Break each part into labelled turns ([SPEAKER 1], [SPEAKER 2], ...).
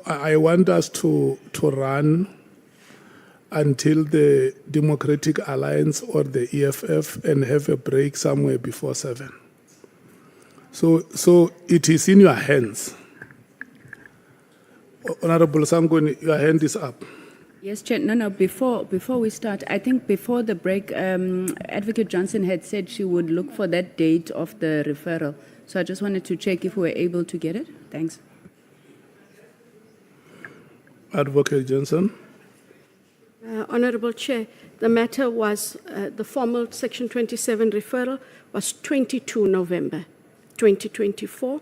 [SPEAKER 1] I want us to run until the Democratic Alliance or the EFF and have a break somewhere before 7. So it is in your hands. Honorable Sangweni, your hand is up.
[SPEAKER 2] Yes, Chair. No, before we start, I think before the break, Advocate Johnson had said she would look for that date of the referral. So I just wanted to check if we were able to get it. Thanks.
[SPEAKER 1] Advocate Johnson.
[SPEAKER 3] Honourable Chair, the matter was, the formal Section 27 referral was 22 November 2024.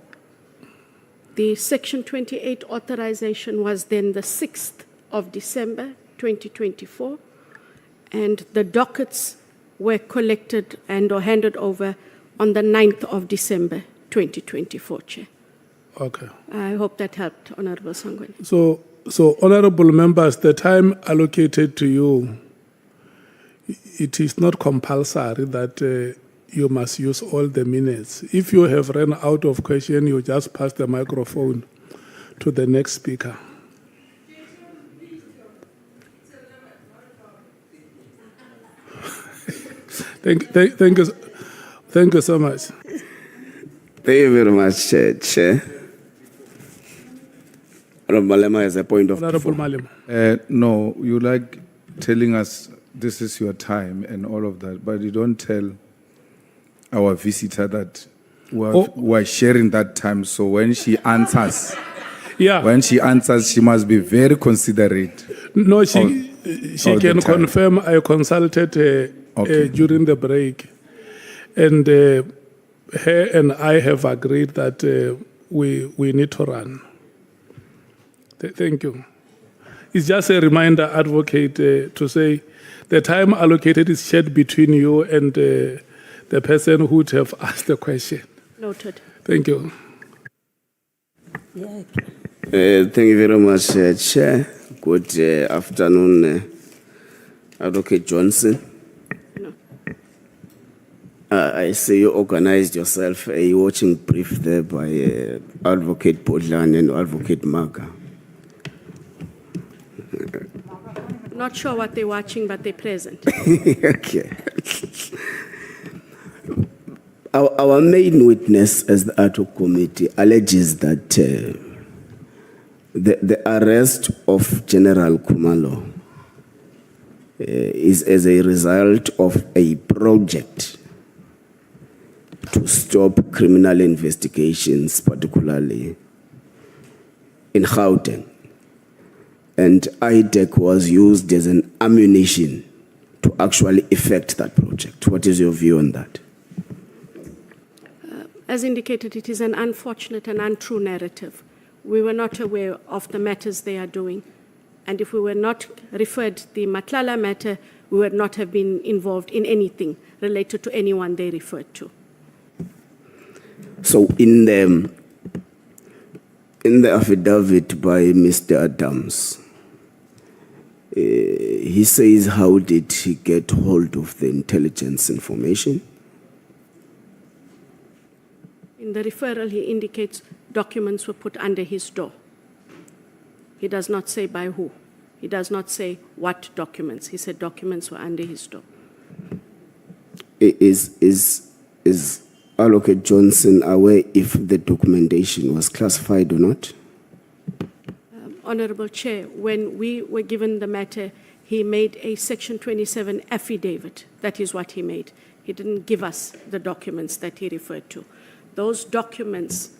[SPEAKER 3] The Section 28 authorization was then the 6th of December 2024, and the dockets were collected and or handed over on the 9th of December 2024, Chair.
[SPEAKER 1] Okay.
[SPEAKER 3] I hope that helped, Honourable Sangweni.
[SPEAKER 1] So, honourable members, the time allocated to you, it is not compulsory that you must use all the minutes. If you have run out of question, you just pass the microphone to the next speaker. Thank you so much.
[SPEAKER 4] Thank you very much, Chair. Honorable Malema has a point of
[SPEAKER 1] Honorable Malema.
[SPEAKER 5] No, you like telling us this is your time and all of that, but you don't tell our visitor that we're sharing that time. So when she answers, she must be very considerate.
[SPEAKER 1] No, she can confirm. I consulted her during the break, and her and I have agreed that we need to run. Thank you. It's just a reminder, Advocate, to say the time allocated is shared between you and the person who would have asked the question.
[SPEAKER 3] Noted.
[SPEAKER 1] Thank you.
[SPEAKER 4] Thank you very much, Chair. Good afternoon, Advocate Johnson.
[SPEAKER 3] No.
[SPEAKER 4] I see you organized yourself a watching brief there by Advocate Bodlan and Advocate Maga.
[SPEAKER 3] Not sure what they're watching, but they're present.
[SPEAKER 4] Okay. Our main witness as the Hoc Committee alleges that the arrest of General Khumalo is as a result of a project to stop criminal investigations, particularly in Gauteng. And IDAC was used as an ammunition to actually effect that project. What is your view on that?
[SPEAKER 3] As indicated, it is an unfortunate and untrue narrative. We were not aware of the matters they are doing. And if we were not referred the Matlala matter, we would not have been involved in anything related to anyone they referred to.
[SPEAKER 4] So in the affidavit by Mr. Adams, he says, how did he get hold of the intelligence information?
[SPEAKER 3] In the referral, he indicates documents were put under his door. He does not say by who. He does not say what documents. He said documents were under his door.
[SPEAKER 4] Is Advocate Johnson aware if the documentation was classified or not?
[SPEAKER 3] Honourable Chair, when we were given the matter, he made a Section 27 affidavit. That is what he made. He didn't give us the documents that he referred to. Those documents,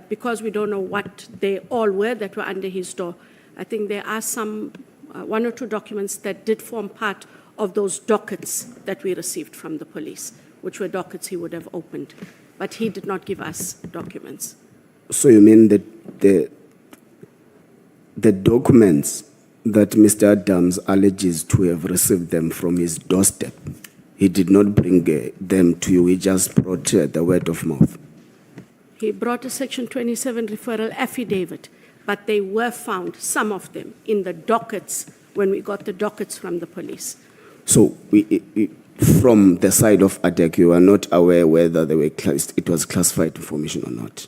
[SPEAKER 3] because we don't know what they all were that were under his door, I think there are some, one or two documents that did form part of those dockets that we received from the police, which were dockets he would have opened. But he did not give us documents.
[SPEAKER 4] So you mean that the documents that Mr. Adams alleges to have received them from his doorstep, he did not bring them to you, he just brought the word of mouth?
[SPEAKER 3] He brought a Section 27 referral affidavit, but they were found, some of them, in the dockets when we got the dockets from the police. So
[SPEAKER 4] from the side of IDAC, you are not aware whether it was classified information or not?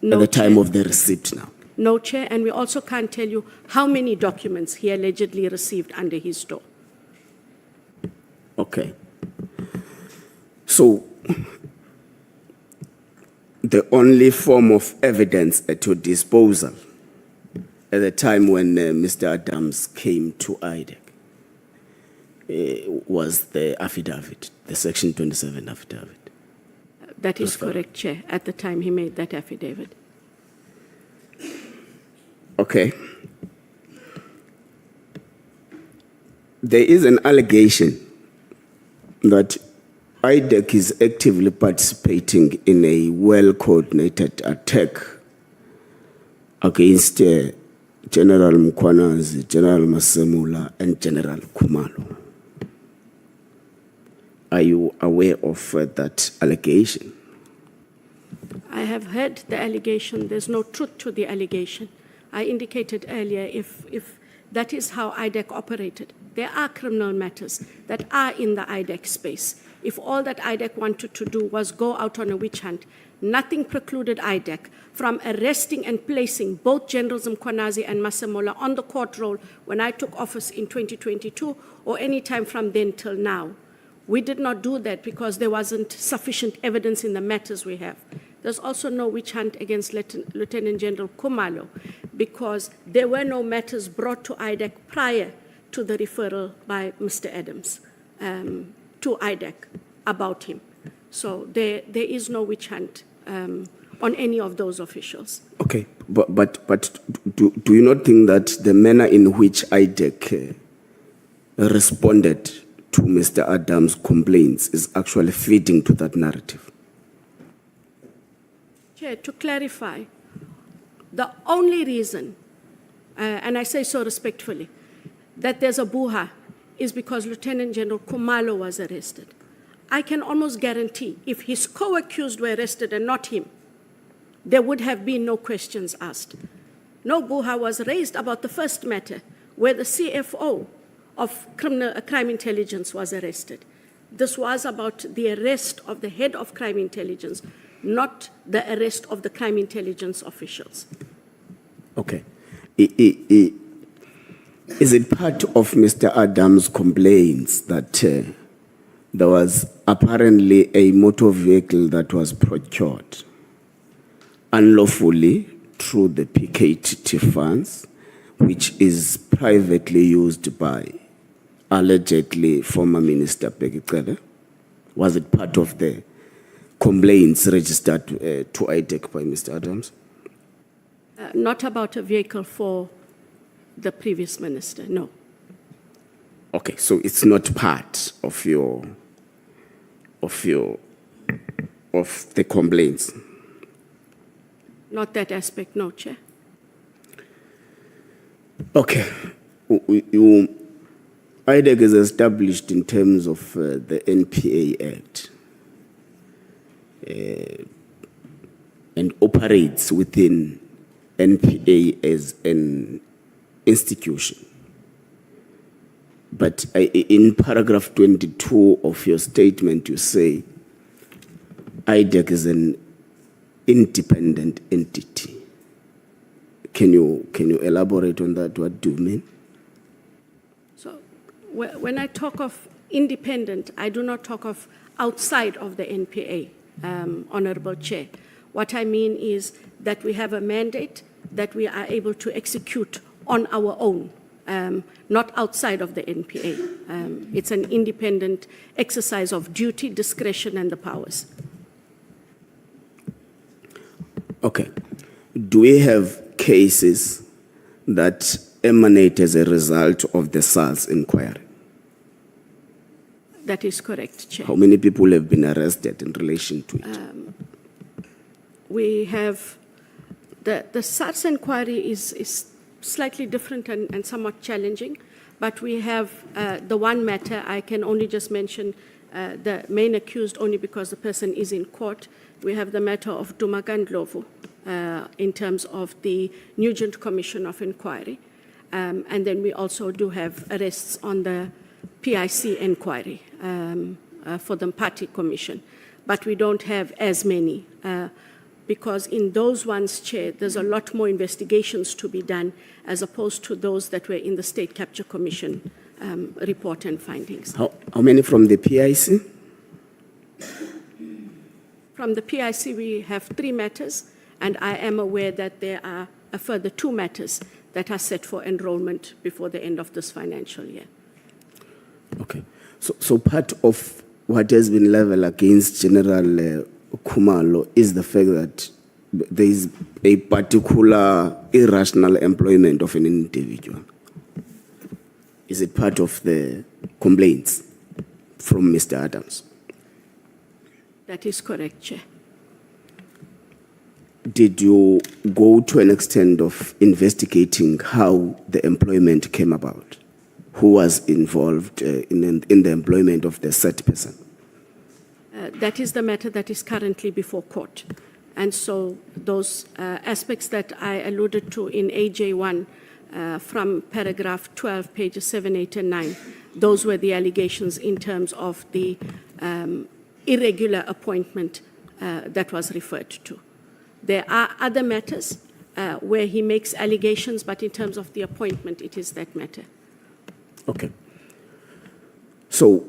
[SPEAKER 3] No,
[SPEAKER 4] at the time of the receipt now?
[SPEAKER 3] No, Chair, and we also can't tell you how many documents he allegedly received under his door.
[SPEAKER 4] Okay. So, the only form of evidence at your disposal at the time when Mr. Adams came to IDAC was the affidavit, the Section 27 affidavit.
[SPEAKER 3] That is correct, Chair, at the time he made that affidavit.
[SPEAKER 4] Okay. There is an allegation that IDAC is actively participating in a well-coordinated attack against General Mkhwanazi, General Masemula, and General Khumalo. Are you aware of that allegation?
[SPEAKER 3] I have heard the allegation. There's no truth to the allegation. I indicated earlier if that is how IDAC operated. There are criminal matters that are in the IDAC space. If all that IDAC wanted to do was go out on a witch hunt, nothing precluded IDAC from arresting and placing both Generals Mkhwanazi and Masemola on the court roll when I took office in 2022 or any time from then till now. We did not do that because there wasn't sufficient evidence in the matters we have. There's also no witch hunt against Lt Gen Khumalo because there were no matters brought to IDAC prior to the referral by Mr. Adams to IDAC about him. So there is no witch hunt on any of those officials.
[SPEAKER 4] Okay, but do you not think that the manner in which IDAC responded to Mr. Adams' complaints is actually fitting to that narrative?
[SPEAKER 3] Chair, to clarify, the only reason, and I say so respectfully, that there's a buha is because Lieutenant General Khumalo was arrested. I can almost guarantee if his co-accused were arrested and not him, there would have been no questions asked. No buha was raised about the first matter where the CFO of crime intelligence was arrested. This was about the arrest of the head of crime intelligence, not the arrest of the crime intelligence officials.
[SPEAKER 4] Okay. Is it part of Mr. Adams' complaints that there was apparently a motor vehicle that was procured unlawfully through the PKT funds, which is privately used by allegedly former Minister Bekicele? Was it part of the complaints registered to IDAC by Mr. Adams?
[SPEAKER 3] Not about a vehicle for the previous minister, no.
[SPEAKER 4] Okay, so it's not part of the complaints.
[SPEAKER 3] Not that aspect, no, Chair.
[SPEAKER 4] Okay, IDAC is established in terms of the NPA Act and operates within NPA as an institution. But in paragraph 22 of your statement, you say IDAC is an independent entity. Can you elaborate on that? What do you mean?
[SPEAKER 3] So when I talk of independent, I do not talk of outside of the NPA, Honorable Chair. What I mean is that we have a mandate that we are able to execute on our own, not outside of the NPA. It's an independent exercise of duty, discretion, and the powers.
[SPEAKER 4] Okay. Do we have cases that emanate as a result of the SARS inquiry?
[SPEAKER 3] That is correct, Chair.
[SPEAKER 4] How many people have been arrested in relation to it?
[SPEAKER 3] We have, the SARS inquiry is slightly different and somewhat challenging, but we have the one matter, I can only just mention the main accused only because the person is in court. We have the matter of Dumagandlovu in terms of the Nugent Commission of Inquiry. And then we also do have arrests on the PIC inquiry for the Party Commission. But we don't have as many. because in those ones, Chair, there's a lot more investigations to be done as opposed to those that were in the State Capture Commission report and findings.
[SPEAKER 4] How many from the PIC?
[SPEAKER 3] From the PIC, we have 3 matters, and I am aware that there are a further 2 matters that are set for enrollment before the end of this financial year.
[SPEAKER 4] Okay. So part of what has been leveled against General Khumalo is the fact that there is a particular irrational employment of an individual. Is it part of the complaints from Mr. Adams?
[SPEAKER 3] That is correct, Chair.
[SPEAKER 4] Did you go to an extent of investigating how the employment came about? Who was involved in the employment of the said person?
[SPEAKER 3] That is the matter that is currently before court. And so those aspects that I alluded to in AJ1 from paragraph 12, pages 7, 8, and 9, those were the allegations in terms of the irregular appointment that was referred to. There are other matters where he makes allegations, but in terms of the appointment, it is that matter.
[SPEAKER 4] Okay. So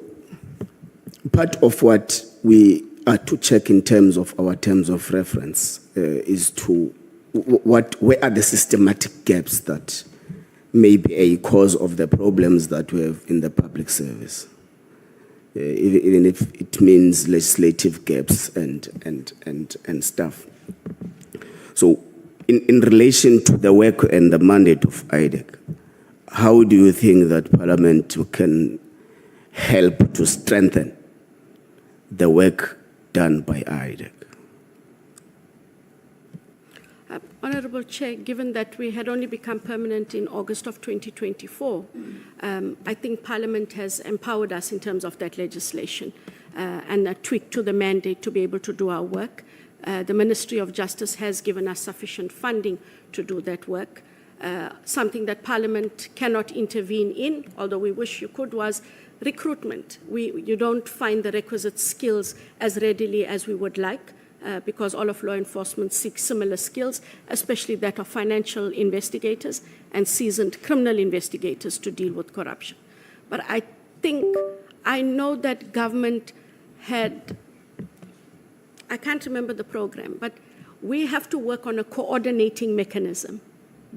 [SPEAKER 4] part of what we are to check in terms of our terms of reference is to where are the systematic gaps that may be a cause of the problems that we have in the public service, even if it means legislative gaps and stuff. So in relation to the work and the mandate of IDAC, how do you think that Parliament can help to strengthen the work done by IDAC?
[SPEAKER 3] Honourable Chair, given that we had only become permanent in August of 2024, I think Parliament has empowered us in terms of that legislation and a tweak to the mandate to be able to do our work. The Ministry of Justice has given us sufficient funding to do that work. Something that Parliament cannot intervene in, although we wish you could, was recruitment. You don't find the requisite skills as readily as we would like because all of law enforcement seeks similar skills, especially that of financial investigators and seasoned criminal investigators to deal with corruption. But I know that government had, I can't remember the program, but we have to work on a coordinating mechanism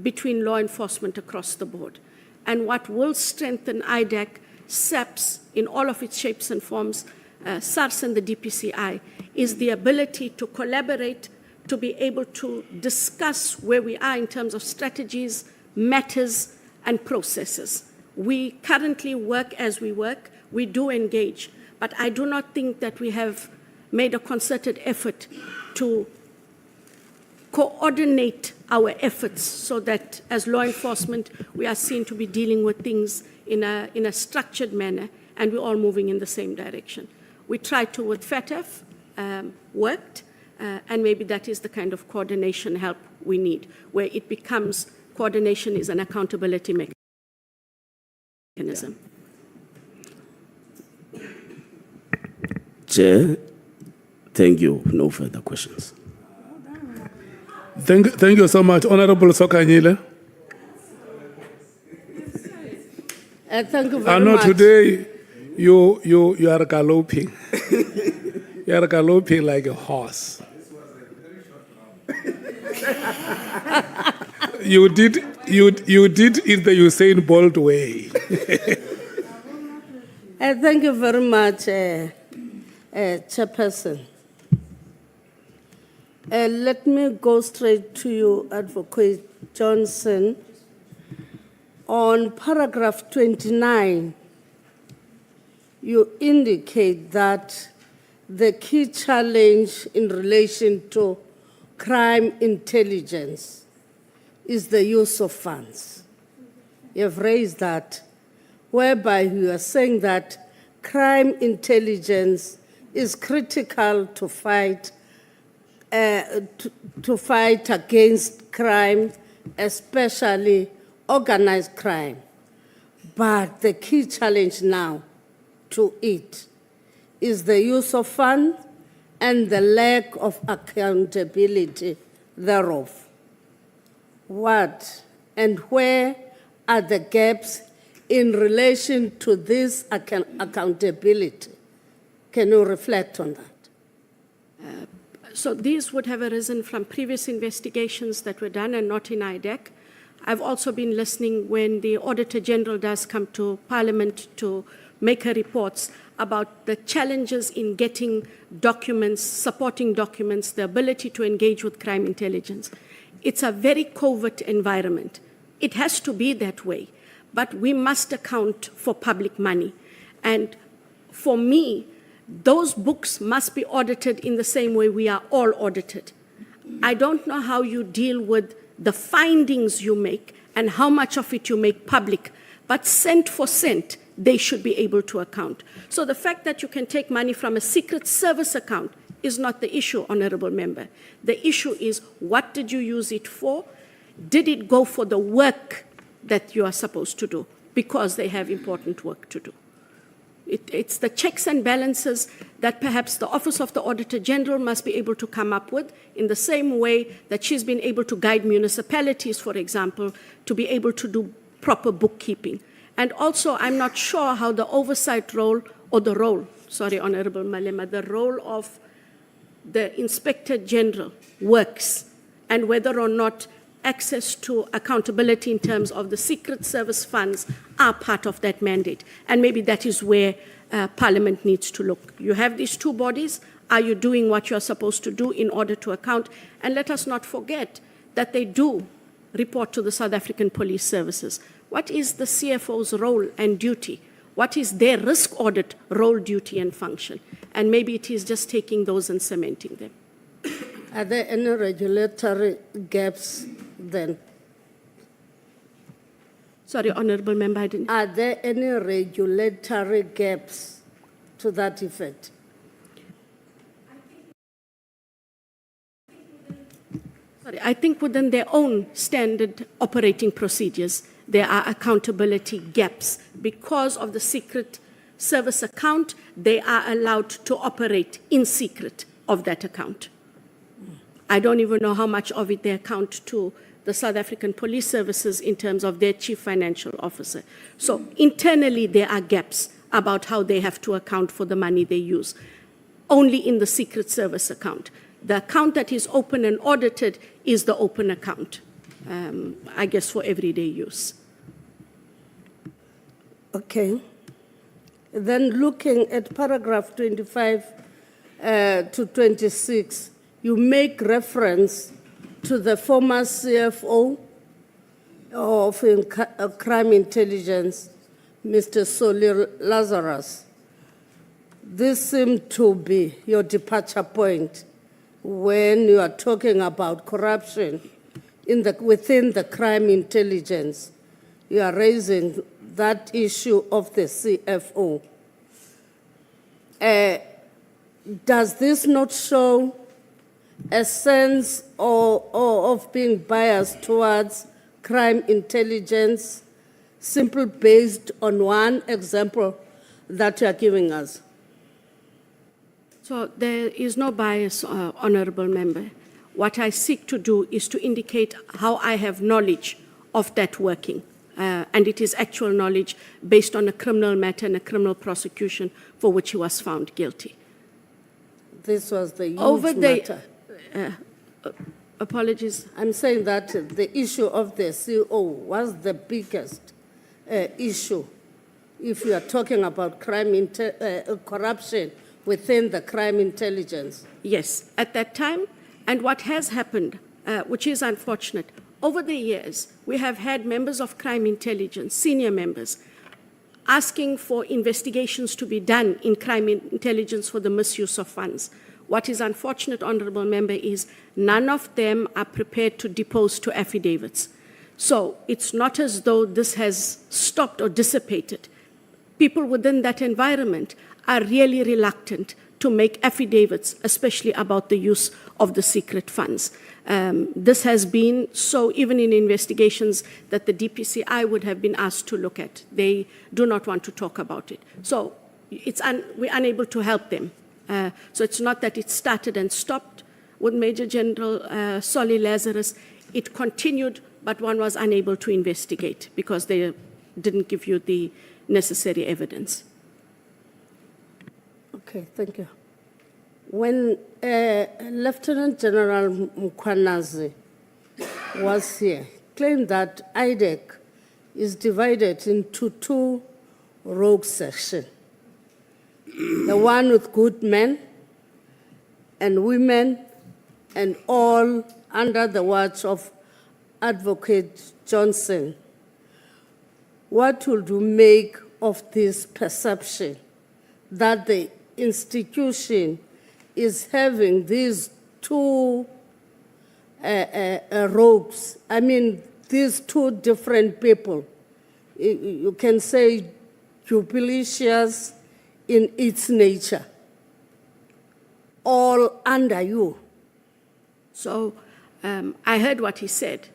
[SPEAKER 3] between law enforcement across the board. And what will strengthen IDAC, SAPS in all of its shapes and forms, SARS and the DPCI, is the ability to collaborate, to be able to discuss where we are in terms of strategies, matters, and processes. We currently work as we work. We do engage. But I do not think that we have made a concerted effort to coordinate our efforts so that as law enforcement, we are seen to be dealing with things in a structured manner, and we're all moving in the same direction. We tried to with FATF, worked, and maybe that is the kind of coordination help we need, where it becomes coordination is an accountability mechanism.
[SPEAKER 4] Chair, thank you. No further questions.
[SPEAKER 1] Thank you so much, Honorable Sokanyile.
[SPEAKER 6] Thank you very
[SPEAKER 1] I know
[SPEAKER 6] much.
[SPEAKER 1] today you are galloping. You are galloping like a horse. You did it the Usain Bolt way.
[SPEAKER 6] Thank you very much, Chairperson. Let me go straight to you, Advocate Johnson. On paragraph 29, you indicate that the key challenge in relation to crime intelligence is the use of funds. You have raised that, whereby you are saying that crime intelligence is critical to fight against crime, especially organized crime. But the key challenge now to it is the use of funds and the lack of accountability thereof. What and where are the gaps in relation to this accountability? Can you reflect on that?
[SPEAKER 3] So these would have arisen from previous investigations that were done and not in IDAC. I've also been listening when the Auditor General does come to Parliament to make her reports about the challenges in getting documents, supporting documents, the ability to engage with crime intelligence. It's a very covert environment. It has to be that way, but we must account for public money. And for me, those books must be audited in the same way we are all audited. I don't know how you deal with the findings you make and how much of it you make public, but cent for cent, they should be able to account. So the fact that you can take money from a Secret Service account is not the issue, Honorable Member. The issue is, what did you use it for? Did it go for the work that you are supposed to do? Because they have important work to do. It's the checks and balances that perhaps the Office of the Auditor General must be able to come up with, in the same way that she's been able to guide municipalities, for example, to be able to do proper bookkeeping. And also, I'm not sure how the oversight role, or the role, sorry, Honorable Malema, the role of the Inspector General works, and whether or not access to accountability in terms of the Secret Service funds are part of that mandate. And maybe that is where Parliament needs to look. You have these two bodies. Are you doing what you're supposed to do in order to account? And let us not forget that they do report to the South African Police Services. What is the CFO's role and duty? What is their risk audit role, duty, and function? And maybe it is just taking those and cementing them.
[SPEAKER 6] Are there any regulatory gaps then?
[SPEAKER 3] Sorry, Honorable Member, I didn't.
[SPEAKER 6] Are there any regulatory gaps to that effect?
[SPEAKER 3] Sorry, I think within their own standard operating procedures, there are accountability gaps. Because of the Secret Service account, they are allowed to operate in secret of that account. I don't even know how much of it they account to the South African Police Services in terms of their chief financial officer. So internally, there are gaps about how they have to account for the money they use, only in the Secret Service account. The account that is open and audited is the open account, I guess, for everyday use.
[SPEAKER 6] Okay. Then looking at paragraph 25 to 26, you make reference to the former CFO of Crime Intelligence, Mr. Solir Lazarus. This seemed to be your departure point when you are talking about corruption within the crime intelligence. You are raising that issue of the CFO. Does this not show a sense of being biased towards crime intelligence, simply based on one example that you are giving us?
[SPEAKER 3] So there is no bias, Honorable Member. What I seek to do is to indicate how I have knowledge of that working. And it is actual knowledge based on a criminal matter and a criminal prosecution for which he was found guilty.
[SPEAKER 6] This was the huge matter.
[SPEAKER 3] Apologies.
[SPEAKER 6] I'm saying that the issue of the CEO was the biggest issue if you are talking about corruption within the crime intelligence.
[SPEAKER 3] Yes, at that time. And what has happened, which is unfortunate, over the years, we have had members of crime intelligence, senior members, asking for investigations to be done in crime intelligence for the misuse of funds. What is unfortunate, Honorable Member, is none of them are prepared to depose to affidavits. So it's not as though this has stopped or dissipated. People within that environment are really reluctant to make affidavits, especially about the use of the secret funds. This has been so even in investigations that the DPCI would have been asked to look at. They do not want to talk about it. So we're unable to help them So it's not that it started and stopped with Major General Solly Lazarus. It continued, but one was unable to investigate because they didn't give you the necessary evidence.
[SPEAKER 6] Okay, thank you. When Lieutenant General Mkhwanazi was here, claimed that IDAC is divided into two rogue sections. The one with good men and women and all under the watch of Advocate Johnson. What would you make of this perception that the institution is having these two rogues? I mean, these two different people. You can say duplicitous in its nature, all under you.
[SPEAKER 3] So I heard what he said.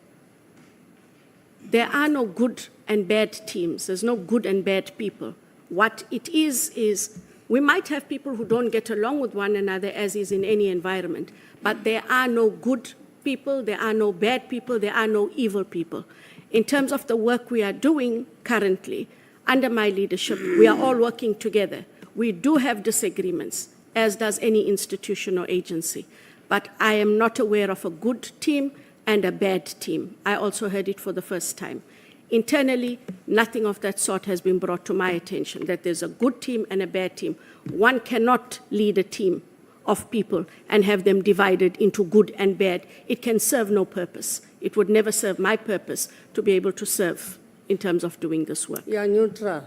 [SPEAKER 3] There are no good and bad teams. There's no good and bad people. What it is we might have people who don't get along with one another, as is in any environment, but there are no good people, there are no bad people, there are no evil people. In terms of the work we are doing currently, under my leadership, we are all working together. We do have disagreements, as does any institution or agency, but I am not aware of a good team and a bad team. I also heard it for the first time. Internally, nothing of that sort has been brought to my attention, that there's a good team and a bad team. One cannot lead a team of people and have them divided into good and bad. It can serve no purpose. It would never serve my purpose to be able to serve in terms of doing this work.
[SPEAKER 6] You are neutral.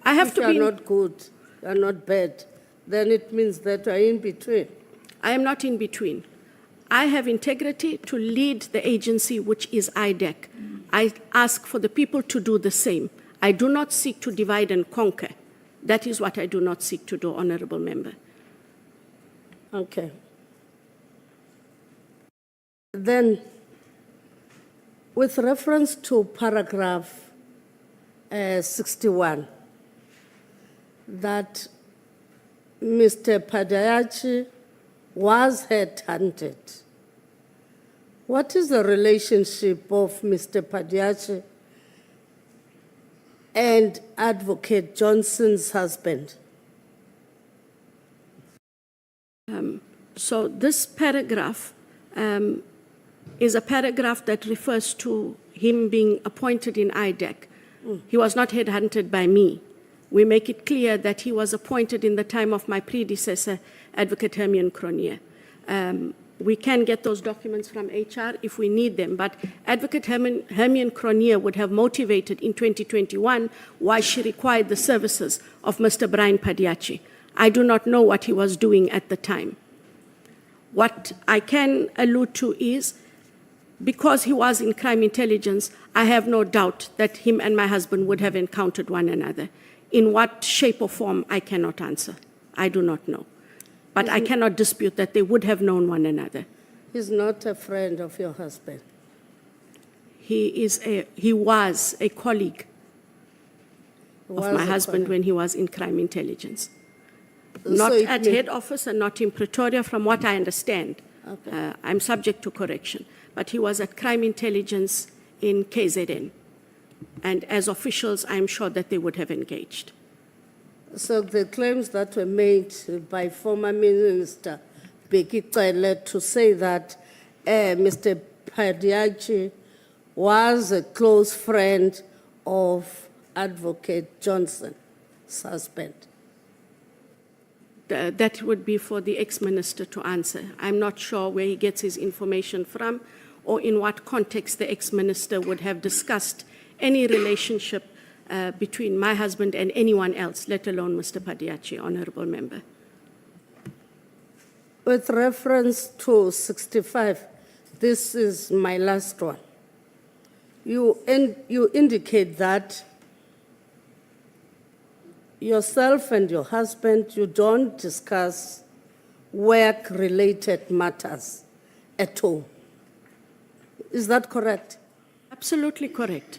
[SPEAKER 3] I have
[SPEAKER 6] If
[SPEAKER 3] to
[SPEAKER 6] you are
[SPEAKER 3] be.
[SPEAKER 6] not good, you are not bad, then it means that you are in between.
[SPEAKER 3] I am not in between. I have integrity to lead the agency, which is IDAC. I ask for the people to do the same. I do not seek to divide and conquer. That is what I do not seek to do, Honorable Member.
[SPEAKER 6] Okay. Then, with reference to paragraph 61, that Mr. Padiachi was headhunted. What is the relationship of Mr. Padiachi and Advocate Johnson's husband?
[SPEAKER 3] So this paragraph is a paragraph that refers to him being appointed in IDAC. He was not headhunted by me. We make it clear that he was appointed in the time of my predecessor, Advocate Hermione Cronje. We can get those documents from HR if we need them, but Advocate Hermione Cronje would have motivated in 2021 why she required the services of Mr. Brian Padiachi. I do not know what he was doing at the time. What I can allude to is, because he was in crime intelligence, I have no doubt that him and my husband would have encountered one another. In what shape or form, I cannot answer. I do not know. But I cannot dispute that they would have known one another.
[SPEAKER 6] He's not a friend of your husband.
[SPEAKER 3] He was a colleague of my husband when he was in crime intelligence. Not at head office and not in Pretoria, from what I understand.
[SPEAKER 6] Okay.
[SPEAKER 3] I'm subject to correction. But he was at crime intelligence in KZN. And as officials, I'm sure that they would have engaged.
[SPEAKER 6] So the claims that were made by former Minister Bheki Cele to say that Mr. Padiachi was a close friend of Advocate Johnson's husband.
[SPEAKER 3] That would be for the ex-minister to answer. I'm not sure where he gets his information from or in what context the ex-minister would have discussed any relationship between my husband and anyone else, let alone Mr. Padiachi, Honorable Member.
[SPEAKER 6] With reference to 65, this is my last one. You indicate that yourself and your husband, you don't discuss work-related matters at all. Is that correct?
[SPEAKER 3] Absolutely correct.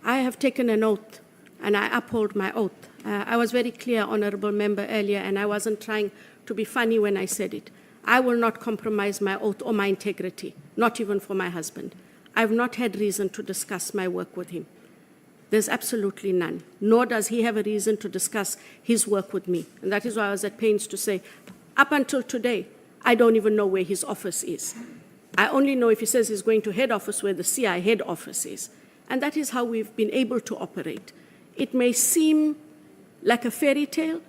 [SPEAKER 3] I have taken an oath, and I uphold my oath I was very clear, Honourable Member, earlier, and I wasn't trying to be funny when I said it. I will not compromise my oath or my integrity, not even for my husband. I've not had reason to discuss my work with him. There's absolutely none, nor does he have a reason to discuss his work with me. And that is why I was at pains to say, up until today, I don't even know where his office is. I only know if he says he's going to head office where the CI head office is. And that is how we've been able to operate. It may seem like a fairy tale.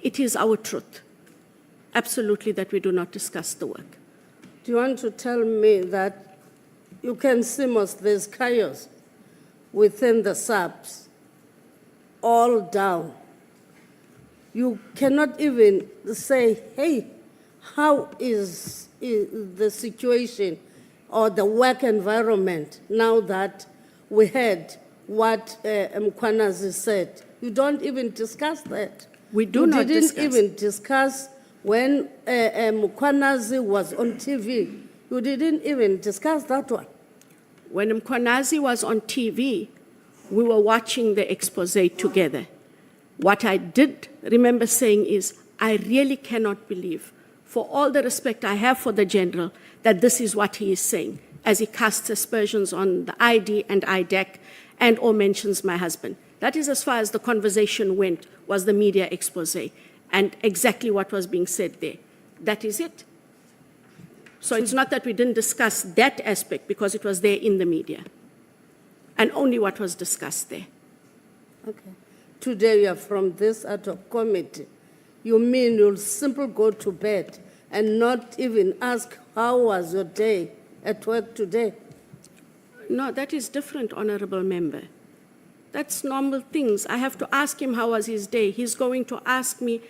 [SPEAKER 3] It is our truth. Absolutely that we do not discuss the work.
[SPEAKER 6] Do you want to tell me that you can see there's chaos within the subs, all down? You cannot even say, hey, how is the situation or the work environment now that we heard what Mkhwanazi said? You don't even discuss that.
[SPEAKER 3] We do not discuss.
[SPEAKER 6] You didn't even discuss when Mkhwanazi was on TV. You didn't even discuss that one.
[SPEAKER 3] When Mkhwanazi was on TV, we were watching the expose together. What I did remember saying is, I really cannot believe, for all the respect I have for the General, that this is what he is saying, as he casts aspersions on the ID and IDAC and or mentions my husband. That is as far as the conversation went, was the media expose, and exactly what was being said there. That is it. So it's not that we didn't discuss that aspect, because it was there in the media, and only what was discussed there.
[SPEAKER 6] Okay. Today you are from this ad hoc committee. You mean you'll simply go to bed and not even ask how was your day at work today?
[SPEAKER 3] No, that is different, Honourable Member. That's normal things. I have to ask him how was his day. He's going to ask me,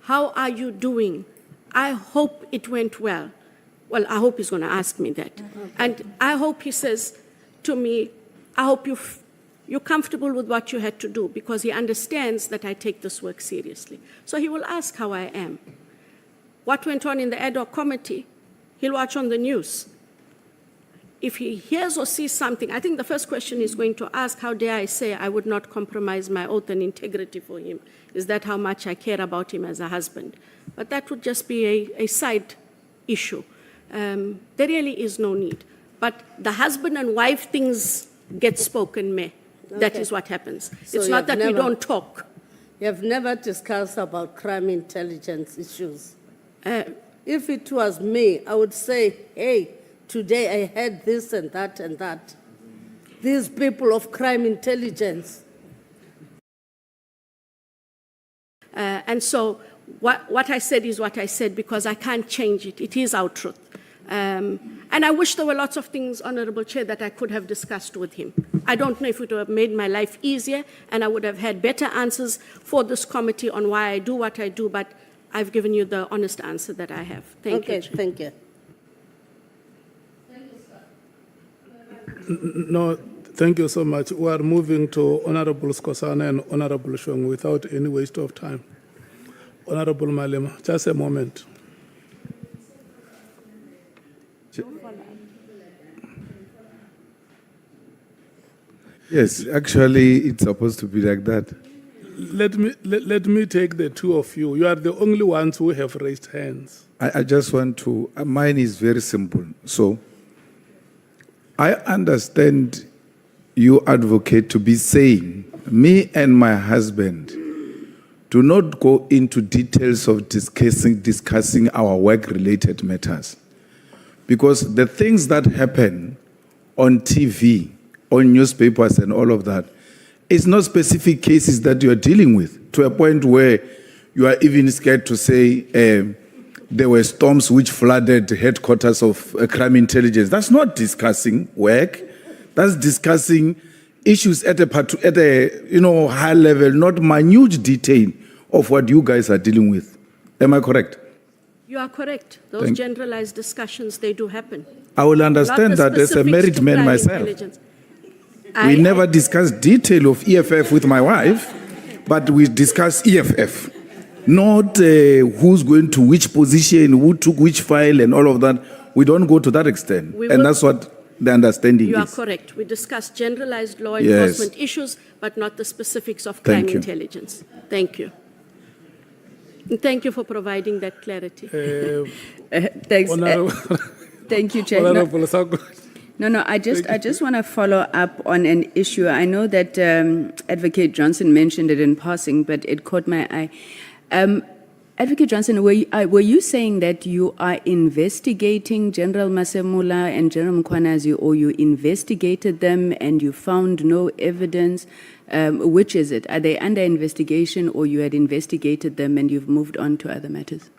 [SPEAKER 3] how are you doing? I hope it went well. Well, I hope he's going to ask me that. Okay. And I hope he says to me, I hope you're comfortable with what you had to do, because he understands that I take this work seriously. So he will ask how I am. What went on in the ad hoc committee, he'll watch on the news. If he hears or sees something, I think the first question he's going to ask, how dare I say I would not compromise my oath and integrity for him? Is that how much I care about him as a husband? But that would just be a side issue. There really is no need. But the husband and wife things get spoken, me. Okay. That is what happens. So it's not that we don't talk.
[SPEAKER 6] You have never discussed about crime intelligence issues. If it was me, I would say, hey, today I had this and that and that. These people of crime intelligence.
[SPEAKER 3] And so what I said is what I said, because I can't change it. It is our truth. And I wish there were lots of things, Honourable Chair, that I could have discussed with him. I don't know if it would have made my life easier, and I would have had better answers for this committee on why I do what I do, but I've given you the honest answer that I have. Thank you.
[SPEAKER 6] Okay, thank you.
[SPEAKER 1] No, thank you so much. We are moving to Honorable Skosana and Honorable Shong without any waste of time. Honorable Malema, just a moment.
[SPEAKER 5] Yes, actually, it's supposed to be like that.
[SPEAKER 1] Let me take the two of you. You are the only ones who have raised hands.
[SPEAKER 5] I just want to, mine is very simple. So, I understand you advocate to be saying, me and my husband do not go into details of discussing our work-related matters. Because the things that happen on TV, on newspapers and all of that, it's not specific cases that you are dealing with, to a point where you are even scared to say there were storms which flooded headquarters of crime intelligence. That's not discussing work. That's discussing issues at a high level, not minute detail of what you guys are dealing with. Am I correct?
[SPEAKER 3] You are correct. Those generalized discussions, they do happen.
[SPEAKER 5] I will understand that as a married man myself. We never discuss detail of EFF with my wife, but we discuss EFF, not who's going to which position, who took which file and all of that. We don't go to that extent. And that's what the understanding
[SPEAKER 3] You are
[SPEAKER 5] is.
[SPEAKER 3] correct. We discussed generalized law
[SPEAKER 5] Yes.
[SPEAKER 3] enforcement issues, but not the specifics of crime
[SPEAKER 5] Thank you.
[SPEAKER 3] intelligence. Thank you. And thank you for providing that clarity.
[SPEAKER 2] Thanks.
[SPEAKER 1] Honorable,
[SPEAKER 2] Thank you, Chair. No,
[SPEAKER 1] Honorable Sago.
[SPEAKER 2] no, I just want to follow up on an issue. I know that Advocate Johnson mentioned it in passing, but it caught my eye. Advocate Johnson, were you saying that you are investigating General Masemula and General Mkhwanazi, or you investigated them and you found no evidence? Which is it? Are they under investigation, or you had investigated them and you've moved on to other matters?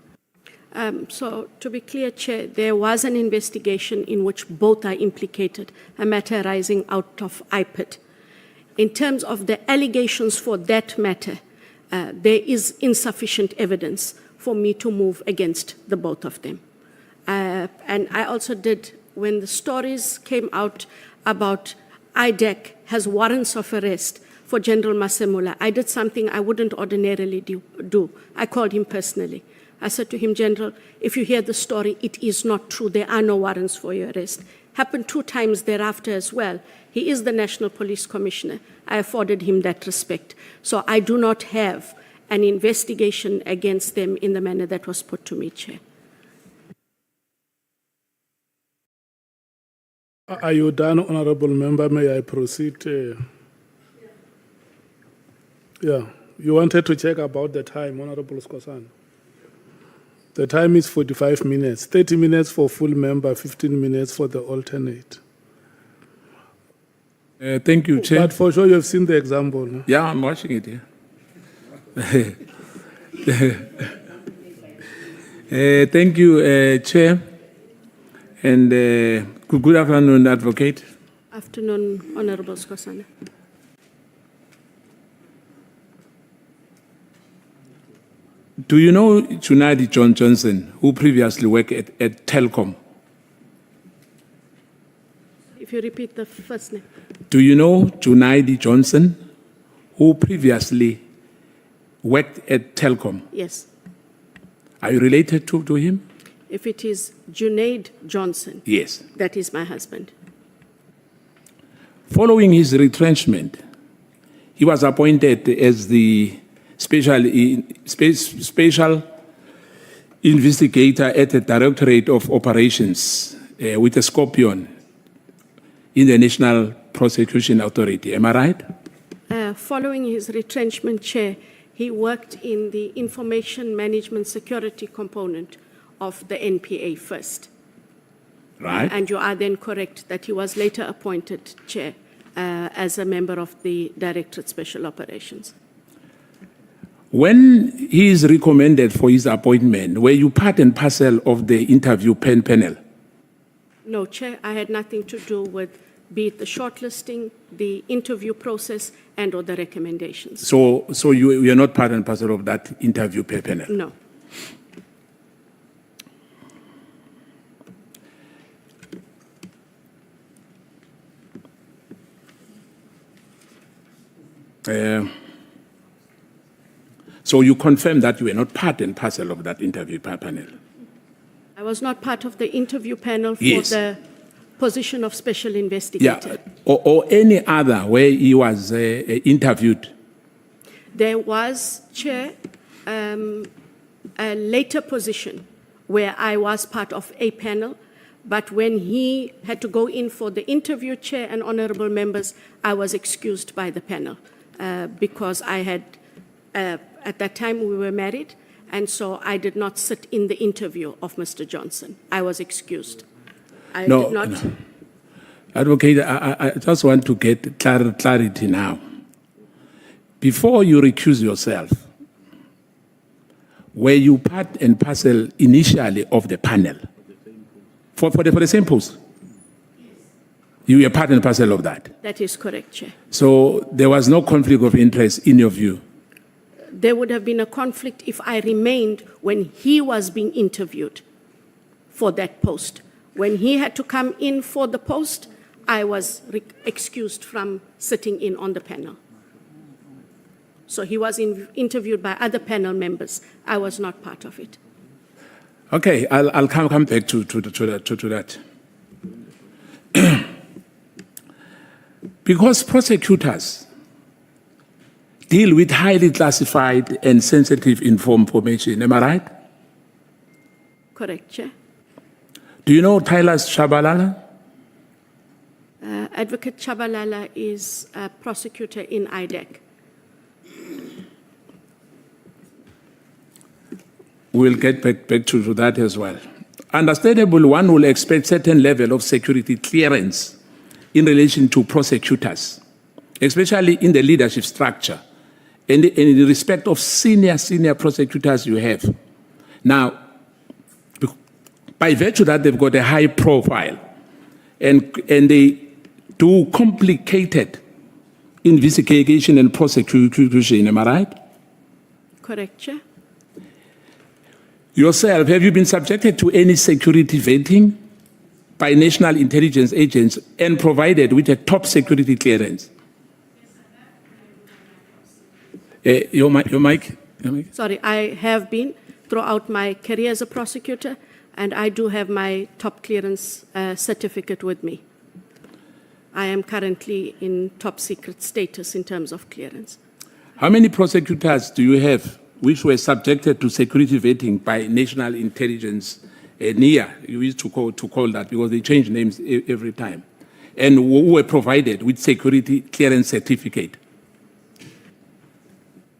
[SPEAKER 3] So, to be clear, Chair, there was an investigation in which both are implicated, a matter arising out of IPID. In terms of the allegations for that matter, there is insufficient evidence for me to move against the both of them. And I also did, when the stories came out about IDAC has warrants of arrest for General Masemula, I did something I wouldn't ordinarily do. I called him personally. I said to him, General, if you hear the story, it is not true. There are no warrants for your arrest. Happened 2 times thereafter as well. He is the National Police Commissioner. I afforded him that respect. So I do not have an investigation against them in the manner that was put to me, Chair.
[SPEAKER 1] Are you done, Honorable Member? May I proceed? Yeah. You wanted to check about the time, Honorable Skosana. The time is 45 minutes, 30 minutes for full member, 15 minutes for the alternate.
[SPEAKER 7] Thank you, Chair.
[SPEAKER 1] But for sure you have seen the example. No?
[SPEAKER 7] Yeah, I'm watching it here. Thank you, Chair. And good afternoon, Advocate.
[SPEAKER 3] Afternoon, Honorable Skosana.
[SPEAKER 7] Do you know Lt Gen Johnson, who previously worked at Telkom?
[SPEAKER 3] If you repeat the first name.
[SPEAKER 7] Do you know Lt Johnson, who previously worked at Telkom?
[SPEAKER 3] Yes.
[SPEAKER 7] Are you related to him?
[SPEAKER 3] If it is Junaid Johnson,
[SPEAKER 7] Yes.
[SPEAKER 3] that is my husband.
[SPEAKER 7] Following his retrenchment, he was appointed as the special investigator at the Directorate of Operations with a scorpion in the National Prosecution Authority. Am I right?
[SPEAKER 3] Following his retrenchment, Chair, he worked in the information management security component of the NPA first.
[SPEAKER 7] Right.
[SPEAKER 3] And you are then correct that he was later appointed, Chair, as a member of the Directorate Special Operations.
[SPEAKER 7] When he is recommended for his appointment, were you part and parcel of the interview panel?
[SPEAKER 3] No, Chair, I had nothing to do with be it the shortlisting, the interview process, and or the recommendations.
[SPEAKER 7] So you are not part and parcel of that interview panel?
[SPEAKER 3] No.
[SPEAKER 7] So you confirm that you were not part and parcel of that interview panel?
[SPEAKER 3] I was not part of the interview panel for
[SPEAKER 7] Yes.
[SPEAKER 3] the position of special investigator.
[SPEAKER 7] Yeah, or any other where he was interviewed?
[SPEAKER 3] There was, Chair, a later position where I was part of a panel, but when he had to go in for the interview, Chair and honorable members, I was excused by the panel because I had, at that time we were married, and so I did not sit in the interview of Mr. Johnson. I was excused. I did not.
[SPEAKER 7] No. Advocate, I just want to get clarity now. Before you recuse yourself, were you part and parcel initially of the panel? For the same post? You were part and parcel of that?
[SPEAKER 3] That is correct, Chair.
[SPEAKER 7] So there was no conflict of interest in your view?
[SPEAKER 3] There would have been a conflict if I remained when he was being interviewed for that post. When he had to come in for the post, I was excused from sitting in on the panel. So he was interviewed by other panel members. I was not part of it.
[SPEAKER 7] Okay, I'll come back to that. Because prosecutors deal with highly classified and sensitive information, am I right?
[SPEAKER 3] Correct, Chair.
[SPEAKER 7] Do you know Tyler Shabalala?
[SPEAKER 3] Advocate Chabalala is a prosecutor in IDAC.
[SPEAKER 7] We'll get back to that as well. Understandable, one will expect certain level of security clearance in relation to prosecutors, especially in the leadership structure and in respect of senior prosecutors you have. Now, by virtue that they've got a high profile and they do complicated investigation and prosecution, am I right?
[SPEAKER 3] Correct, Chair.
[SPEAKER 7] Yourself, have you been subjected to any security vetting by national intelligence agents and provided with a top security clearance? Your mic?
[SPEAKER 3] Sorry, I have been throughout my career as a prosecutor, and I do have my top clearance certificate with me. I am currently in top secret status in terms of clearance.
[SPEAKER 7] How many prosecutors do you have which were subjected to security vetting by national intelligence, NIA, you used to call that because they change names every time, and who were provided with security clearance certificate?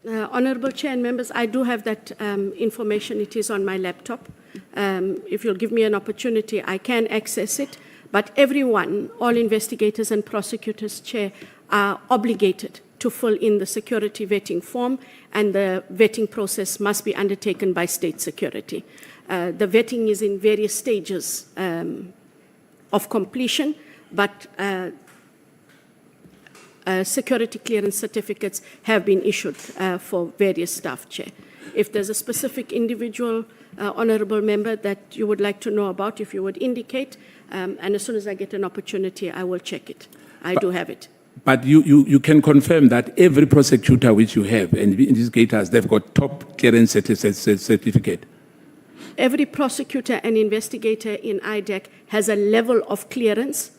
[SPEAKER 3] Honorable Chair and members, I do have that information. It is on my laptop. If you'll give me an opportunity, I can access it. But everyone, all investigators and prosecutors, Chair, are obligated to fill in the security vetting form, and the vetting process must be undertaken by state security. The vetting is in various stages of completion, but security clearance certificates have been issued for various staff, Chair. If there's a specific individual, honourable member, that you would like to know about, if you would indicate, and as soon as I get an opportunity, I will check it. I do have it.
[SPEAKER 7] But you can confirm that every prosecutor which you have, and investigators, they've got top clearance certificate?
[SPEAKER 3] Every prosecutor and investigator in IDAC has a level of clearance.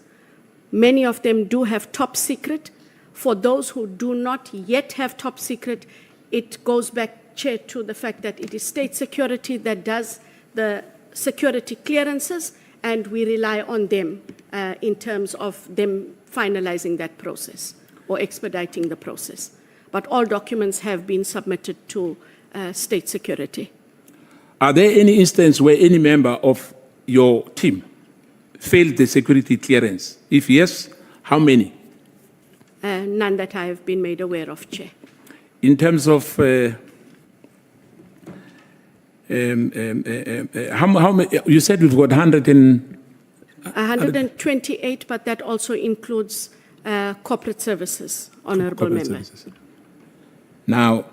[SPEAKER 3] Many of them do have top secret. For those who do not yet have top secret, it goes back, Chair, to the fact that it is state security that does the security clearances, and we rely on them in terms of them finalizing that process or expediting the process. But all documents have been submitted to state security.
[SPEAKER 7] Are there any instances where any member of your team failed the security clearance? If yes, how many?
[SPEAKER 3] None that I have been made aware of, Chair.
[SPEAKER 7] In terms of how many, you said we've got
[SPEAKER 3] 128, but that also includes corporate services, honourable member.
[SPEAKER 7] services. Now,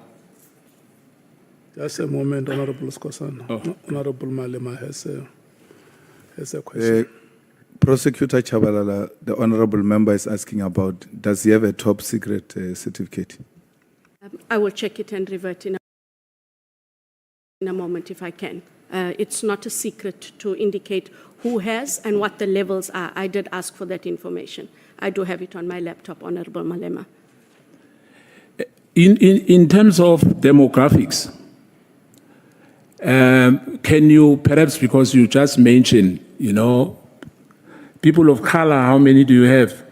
[SPEAKER 1] Just a moment, Honorable Skosana.
[SPEAKER 7] Oh.
[SPEAKER 1] Honorable Malema has a question.
[SPEAKER 5] Prosecutor Chabalala, the honorable member is asking about, does he have a top secret certificate?
[SPEAKER 3] I will check it and revert in a moment if I can. It's not a secret to indicate who has and what the levels are. I did ask for that information. I do have it on my laptop, Honorable Malema.
[SPEAKER 7] in terms of demographics, can you perhaps, because you just mentioned, people of color, how many do you have?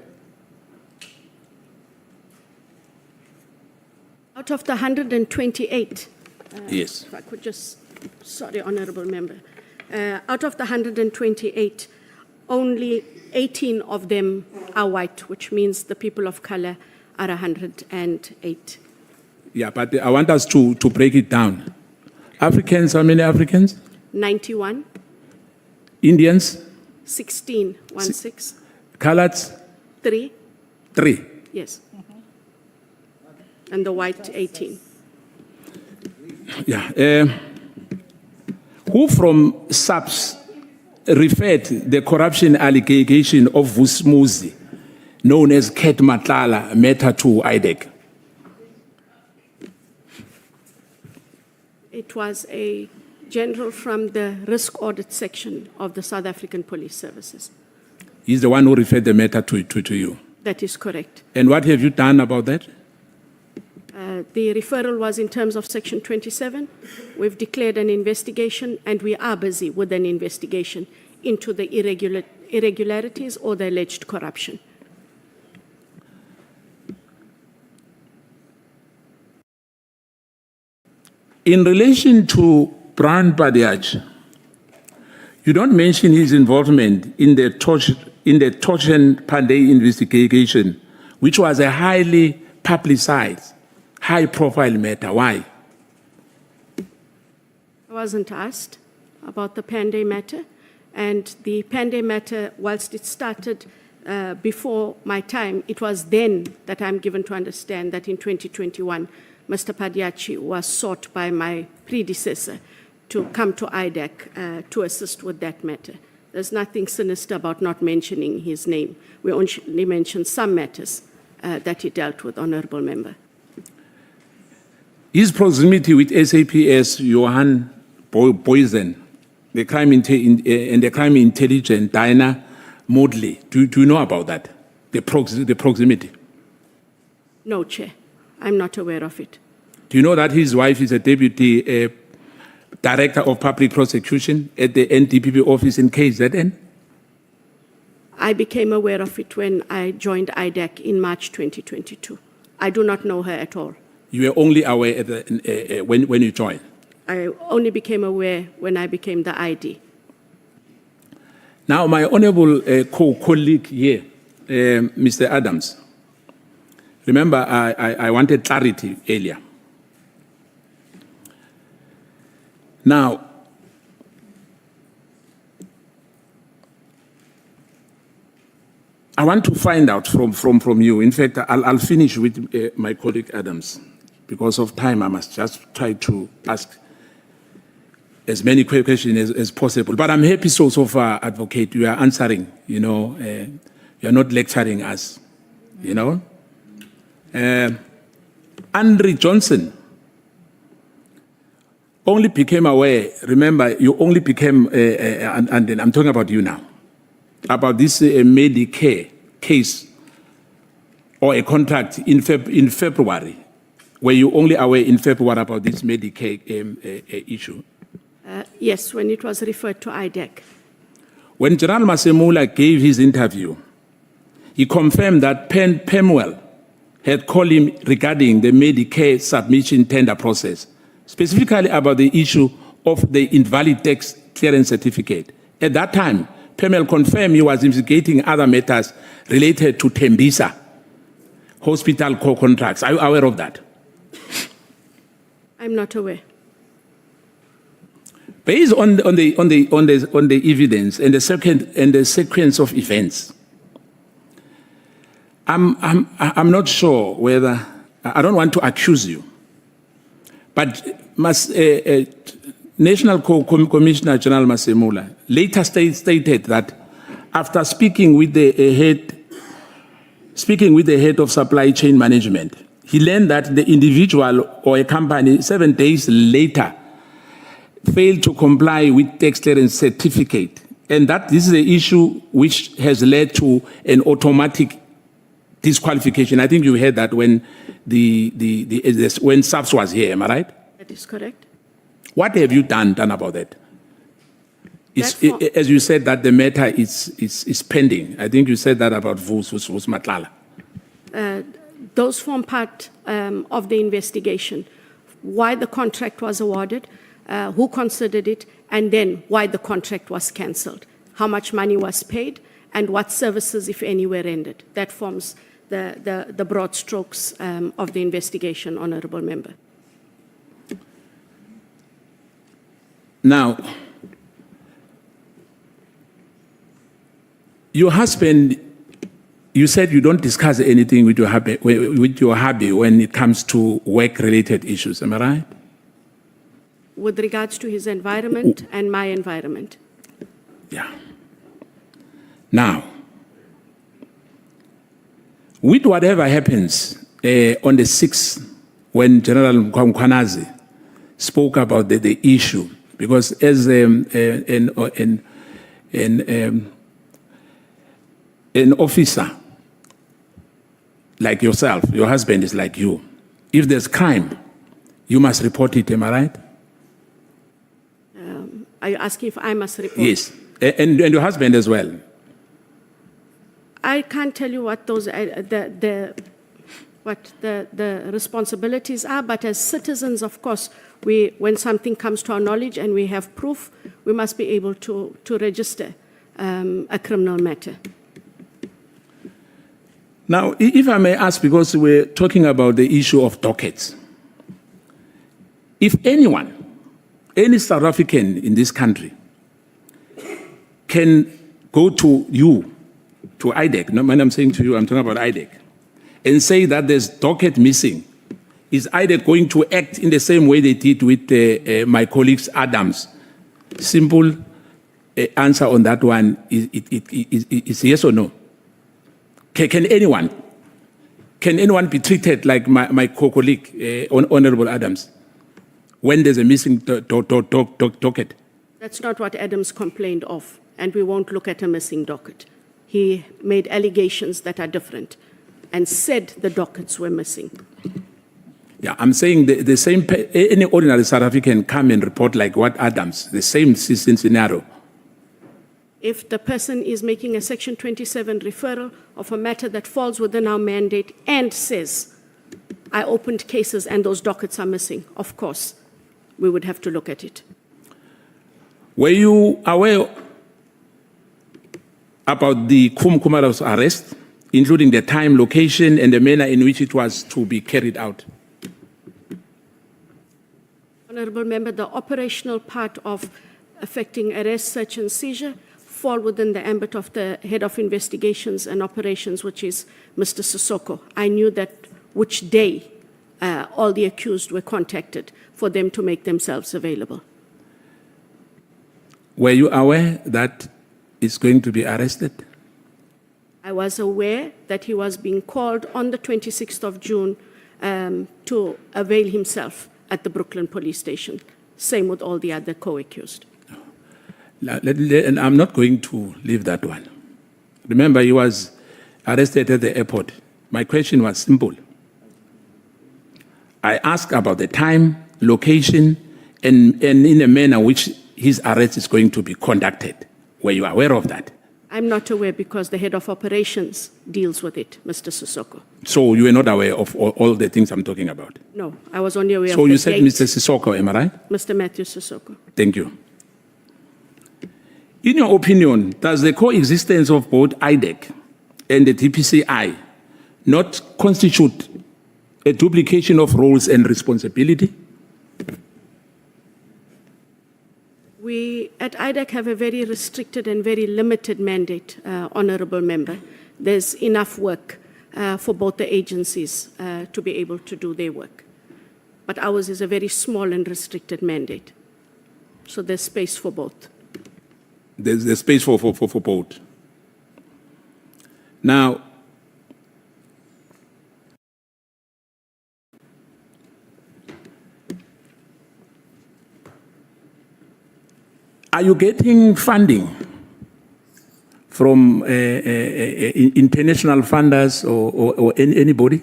[SPEAKER 3] Out of the 128,
[SPEAKER 7] Yes.
[SPEAKER 3] if I could just, sorry, honourable member. Out of the 128, only 18 of them are white, which means the people of color are 108.
[SPEAKER 7] Yeah, but I want us to break it down. Africans, how many Africans?
[SPEAKER 3] 91,
[SPEAKER 7] Indians?
[SPEAKER 3] 16, 16,
[SPEAKER 7] Coloreds?
[SPEAKER 3] 3,
[SPEAKER 7] 3.
[SPEAKER 3] yes. And the white 18.
[SPEAKER 7] Yeah. Who from SAPS referred the corruption allegation of Vusmuzi, known as Ket Matlala, matter to IDAC?
[SPEAKER 3] It was a general from the risk audit section of the South African Police Services.
[SPEAKER 7] He's the one who referred the matter to you.
[SPEAKER 3] That is correct.
[SPEAKER 7] And what have you done about that?
[SPEAKER 3] The referral was in terms of Section 27. We've declared an investigation, and we are busy with an investigation into the irregularities or the alleged corruption.
[SPEAKER 7] In relation to Brian Badiach, you don't mention his involvement in the Tochen Pandey investigation, which was a highly publicized, high-profile matter. Why?
[SPEAKER 3] I wasn't asked about the Pandey matter, and the Pandey matter, whilst it started before my time, it was then that I'm given to understand that in 2021, Mr. Padiachi was sought by my predecessor to come to IDAC to assist with that matter. There's nothing sinister about not mentioning his name. We only mentioned some matters that he dealt with, Honourable Member.
[SPEAKER 7] His proximity with SAPS, Johan Boysen, the crime and the crime intelligence, Diana Modley, do you know about that, the proximity?
[SPEAKER 3] No, Chair. I'm not aware of it.
[SPEAKER 7] Do you know that his wife is a deputy director of public prosecution at the NDPP office in KZN?
[SPEAKER 3] I became aware of it when I joined IDAC in March 2022. I do not know her at all.
[SPEAKER 7] You were only aware when you joined?
[SPEAKER 3] I only became aware when I became the ID.
[SPEAKER 7] Now, my honorable colleague here, Mr. Adams, remember I wanted clarity earlier. Now, I want to find out from you. In fact, I'll finish with my colleague Adams. Because of time, I must just try to ask as many questions as possible. But I'm happy so far, Advocate, you are answering, you know, you're not lecturing us, you know. Andrew Johnson only became aware, remember, you only became, and then I'm talking about you now, about this Medicare case or a contract in February. Were you only aware in February about this Medicare issue?
[SPEAKER 3] Yes, when it was referred to IDAC.
[SPEAKER 7] When General Masemula gave his interview, he confirmed that Pemwell had called him regarding the Medicare submission tender process, specifically about the issue of the invalid tax clearance certificate. At that time, Pemwell confirmed he was investigating other matters related to Tembisa hospital co-contracts. Are you aware of that?
[SPEAKER 3] I'm not aware.
[SPEAKER 7] Based on the evidence and the sequence of events, I'm not sure whether I don't want to accuse you, but National Commissioner General Masemula later stated that after speaking with the head of supply chain management, he learned that the individual or a company 7 days later failed to comply with tax clearance certificate, and that this is the issue which has led to an automatic disqualification. I think you heard that when when SAPS was here. Am I right?
[SPEAKER 3] That is correct.
[SPEAKER 7] What have you done about that? As you said that the matter is pending. I think you said that about Vus Matlala.
[SPEAKER 3] Those form part of the investigation. Why the contract was awarded, who considered it, and then why the contract was cancelled, how much money was paid, and what services, if any, were rendered. That forms the broad strokes of the investigation, Honourable Member.
[SPEAKER 7] Now, your husband, you said you don't discuss anything with your hubby when it comes to work-related issues. Am I right?
[SPEAKER 3] With regards to his environment and my environment.
[SPEAKER 7] Yeah. Now, with whatever happens on the 6th, when General Mkhwanazi spoke about the issue, because as an officer like yourself, your husband is like you. If there's crime, you must report it, am I right?
[SPEAKER 3] Are you asking if I must report?
[SPEAKER 7] Yes, and your husband as well.
[SPEAKER 3] I can't tell you what those the responsibilities are, but as citizens, of course, when something comes to our knowledge and we have proof, we must be able to register a criminal matter.
[SPEAKER 7] Now, if I may ask, because we're talking about the issue of dockets, if anyone, any South African in this country, can go to you, to IDAC, no, when I'm saying to you, I'm talking about IDAC, and say that there's docket missing, is IDAC going to act in the same way they did with my colleagues Adams? Simple answer on that one is yes or no. Can anyone be treated like my colleague, Honorable Adams, when there's a missing docket?
[SPEAKER 3] That's not what Adams complained of, and we won't look at a missing docket. He made allegations that are different and said the dockets were missing.
[SPEAKER 7] Yeah, I'm saying the same, any ordinary South African come and report like what Adams, the same scenario.
[SPEAKER 3] If the person is making a Section 27 referral of a matter that falls within our mandate and says, I opened cases and those dockets are missing, of course, we would have to look at it.
[SPEAKER 7] Were you aware about the Khumalo's arrest, including the time, location, and the manner in which it was to be carried out?
[SPEAKER 3] Honourable Member, the operational part of affecting arrest, search and seizure fall within the ambit of the Head of Investigations and Operations, which is Mr. Sissoko. I knew that which day all the accused were contacted for them to make themselves available.
[SPEAKER 7] Were you aware that he's going to be arrested?
[SPEAKER 3] I was aware that he was being called on the 26th of June to avail himself at the Brooklyn police station. Same with all the other co-accused.
[SPEAKER 7] And I'm not going to leave that one. Remember, he was arrested at the airport. My question was simple. I asked about the time, location, and in a manner which his arrest is going to be conducted. Were you aware of that?
[SPEAKER 3] I'm not aware because the Head of Operations deals with it, Mr. Sissoko.
[SPEAKER 7] So you were not aware of all the things I'm talking about?
[SPEAKER 3] No, I was only aware of
[SPEAKER 7] So
[SPEAKER 3] the
[SPEAKER 7] you said
[SPEAKER 3] date.
[SPEAKER 7] Mr. Sissoko, am I right?
[SPEAKER 3] Mr. Matthew Sissoko.
[SPEAKER 7] Thank you. In your opinion, does the coexistence of both IDAC and the DPCI not constitute a duplication of roles and responsibility?
[SPEAKER 3] We at IDAC have a very restricted and very limited mandate, Honourable Member. There's enough work for both the agencies to be able to do their work. But ours is a very small and restricted mandate. So there's space for both.
[SPEAKER 7] There's space for both. Now, are you getting funding from international funders or anybody?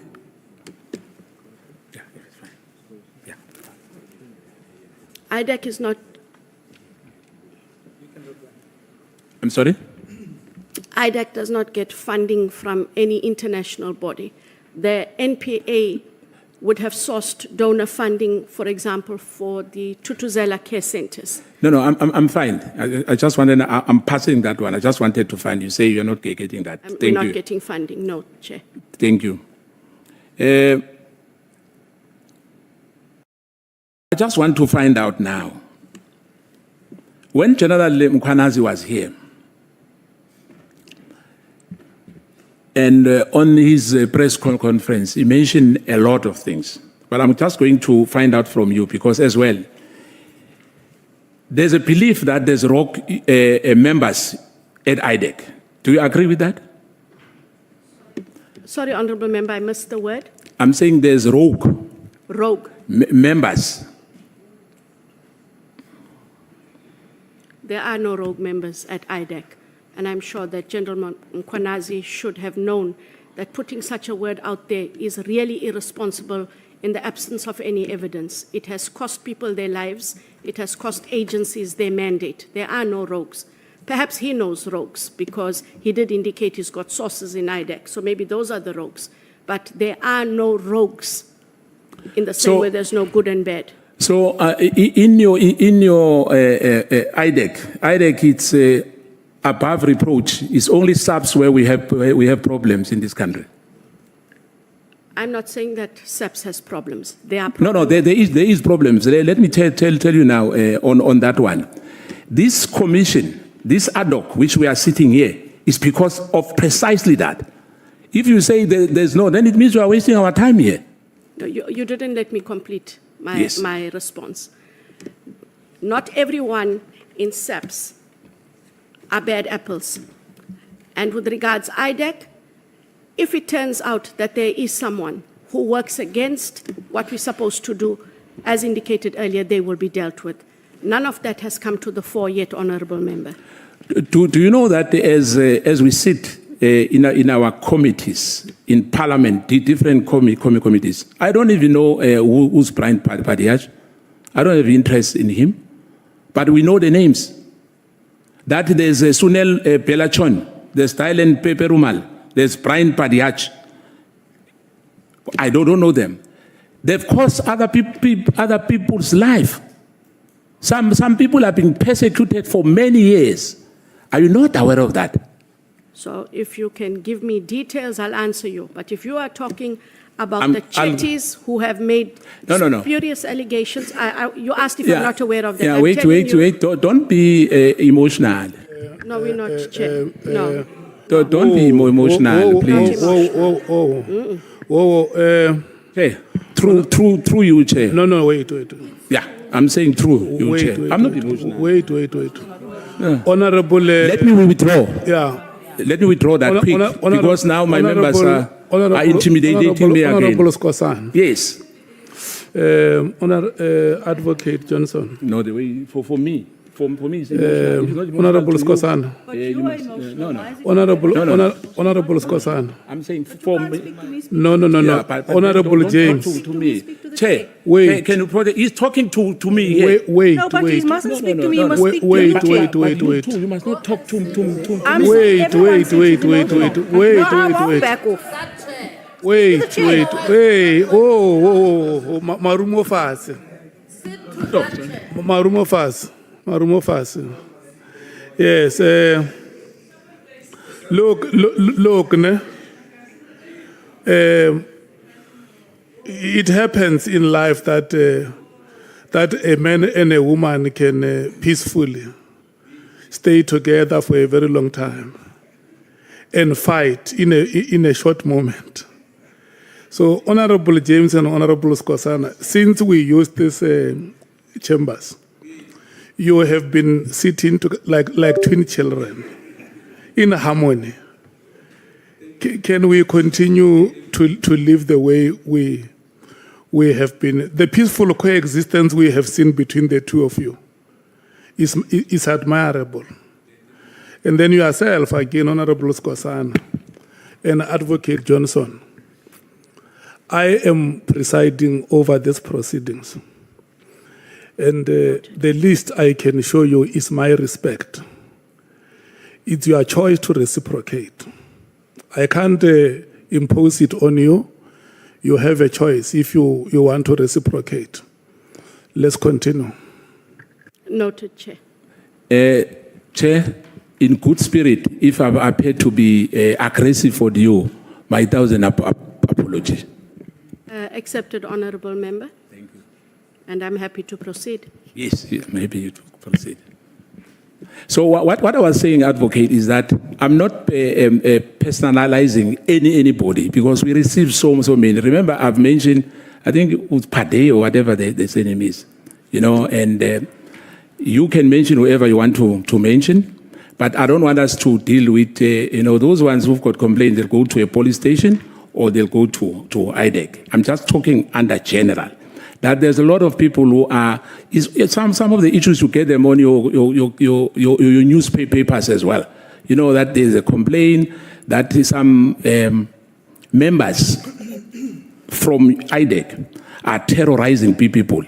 [SPEAKER 3] IDAC is not.
[SPEAKER 7] I'm sorry?
[SPEAKER 3] IDAC does not get funding from any international body. The NPA would have sourced donor funding, for example, for the Tutuzela care centers.
[SPEAKER 7] No, I'm fine. I just wanted, I'm passing that one. I just wanted to find, you say you're not getting that. Thank you.
[SPEAKER 3] We're not getting funding, no, Chair.
[SPEAKER 7] Thank you. I just want to find out now, when General Mkhwanazi was here, and on his press conference, he mentioned a lot of things. But I'm just going to find out from you, because as well, there's a belief that there's rogue members at IDAC. Do you agree with that?
[SPEAKER 3] Sorry, Honourable Member, I missed the word.
[SPEAKER 7] I'm saying there's rogue.
[SPEAKER 3] Rogue.
[SPEAKER 7] Members.
[SPEAKER 3] There are no rogue members at IDAC. And I'm sure that General Mkhwanazi should have known that putting such a word out there is really irresponsible in the absence of any evidence. It has cost people their lives. It has cost agencies their mandate. There are no rogues. Perhaps he knows rogues because he did indicate he's got sources in IDAC, so maybe those are the rogues. But there are no rogues in the same way there's no good and bad.
[SPEAKER 7] So in your IDAC, it's above reproach. It's only SAPS where we have problems in this country.
[SPEAKER 3] I'm not saying that SAPS has problems. There are problems.
[SPEAKER 7] No, there is problems. Let me tell you now on that one. This commission, this ad hoc, which we are sitting here, is because of precisely that. If you say there's no, then it means you are wasting our time here.
[SPEAKER 3] No, you didn't let me complete
[SPEAKER 7] Yes.
[SPEAKER 3] my response. Not everyone in SAPS are bad apples. And with regards IDAC, if it turns out that there is someone who works against what we're supposed to do, as indicated earlier, they will be dealt with. None of that has come to the fore yet, Honourable Member.
[SPEAKER 7] Do you know that as we sit in our committees, in Parliament, the different committees, I don't even know who's Brian Padiach. I don't have interest in him. But we know the names. That there's Sunel Pelachon, there's Thailand Peperumal, there's Brian Padiach. I don't know them. They've cost other people's life. Some people have been persecuted for many years. Are you not aware of that?
[SPEAKER 3] So if you can give me details, I'll answer you. But if you are talking about the Chetties who have made spurious allegations, you asked if I'm not aware of them.
[SPEAKER 7] Yeah, wait. Don't be emotional.
[SPEAKER 3] No, we're not, Chair. No.
[SPEAKER 7] Don't be emotional, please. Hey, through you, Chair.
[SPEAKER 1] No, wait.
[SPEAKER 7] Yeah, I'm saying through you, Chair. I'm not emotional.
[SPEAKER 1] Wait. Honorable.
[SPEAKER 7] Let me withdraw.
[SPEAKER 1] Yeah.
[SPEAKER 7] Let me withdraw that quick, because now my members are intimidating me again.
[SPEAKER 1] Honorable Skosan.
[SPEAKER 7] Yes.
[SPEAKER 1] Advocate Johnson.
[SPEAKER 7] No, the way for me. For me, it's emotional.
[SPEAKER 1] Honorable Skosan.
[SPEAKER 2] But you are emotional.
[SPEAKER 1] Honorable Skosan.
[SPEAKER 7] I'm saying for me.
[SPEAKER 1] No.
[SPEAKER 7] Yeah, but
[SPEAKER 1] Honorable
[SPEAKER 7] don't
[SPEAKER 1] James.
[SPEAKER 7] talk to me. Chair,
[SPEAKER 1] Wait.
[SPEAKER 7] Can you he's talking to me here.
[SPEAKER 1] Wait.
[SPEAKER 2] No, but he mustn't speak to me. He must
[SPEAKER 1] Wait.
[SPEAKER 2] speak to you, Chair.
[SPEAKER 1] Wait.
[SPEAKER 7] You must not talk to
[SPEAKER 2] I'm saying
[SPEAKER 1] Wait.
[SPEAKER 2] everyone says he's emotional. No, I won't back off.
[SPEAKER 1] Wait. Oh, Marumo Fast. Marumo Fast. Yes. Look, ne? It happens in life that a man and a woman can peacefully stay together for a very long time and fight in a short moment. So, Honorable James and Honorable Skosana, since we use these chambers, you have been sitting like twin children in harmony. Can we continue to live the way we have been? The peaceful coexistence we have seen between the two of you is admirable. And then yourself, again, Honorable Skosana and Advocate Johnson, I am presiding over these proceedings. And the least I can show you is my respect. It's your choice to reciprocate. I can't impose it on you. You have a choice if you want to reciprocate. Let's continue.
[SPEAKER 3] Noted, Chair.
[SPEAKER 7] Chair, in good spirit, if I've appeared to be aggressive for you, my thousand apologies.
[SPEAKER 3] Accepted, Honourable Member.
[SPEAKER 7] Thank you.
[SPEAKER 3] And I'm happy to proceed.
[SPEAKER 7] Yes, maybe you proceed. So what I was saying, Advocate, is that I'm not personalizing anybody, because we receive so many. Remember, I've mentioned, I think it was Pade or whatever the name is, and you can mention whoever you want to mention, but I don't want us to deal with, those ones who've got complaints, they'll go to a police station or they'll go to IDAC. I'm just talking under general. That there's a lot of people who are, some of the issues you get them on your newspapers as well. That there's a complaint that some members from IDAC are terrorizing people.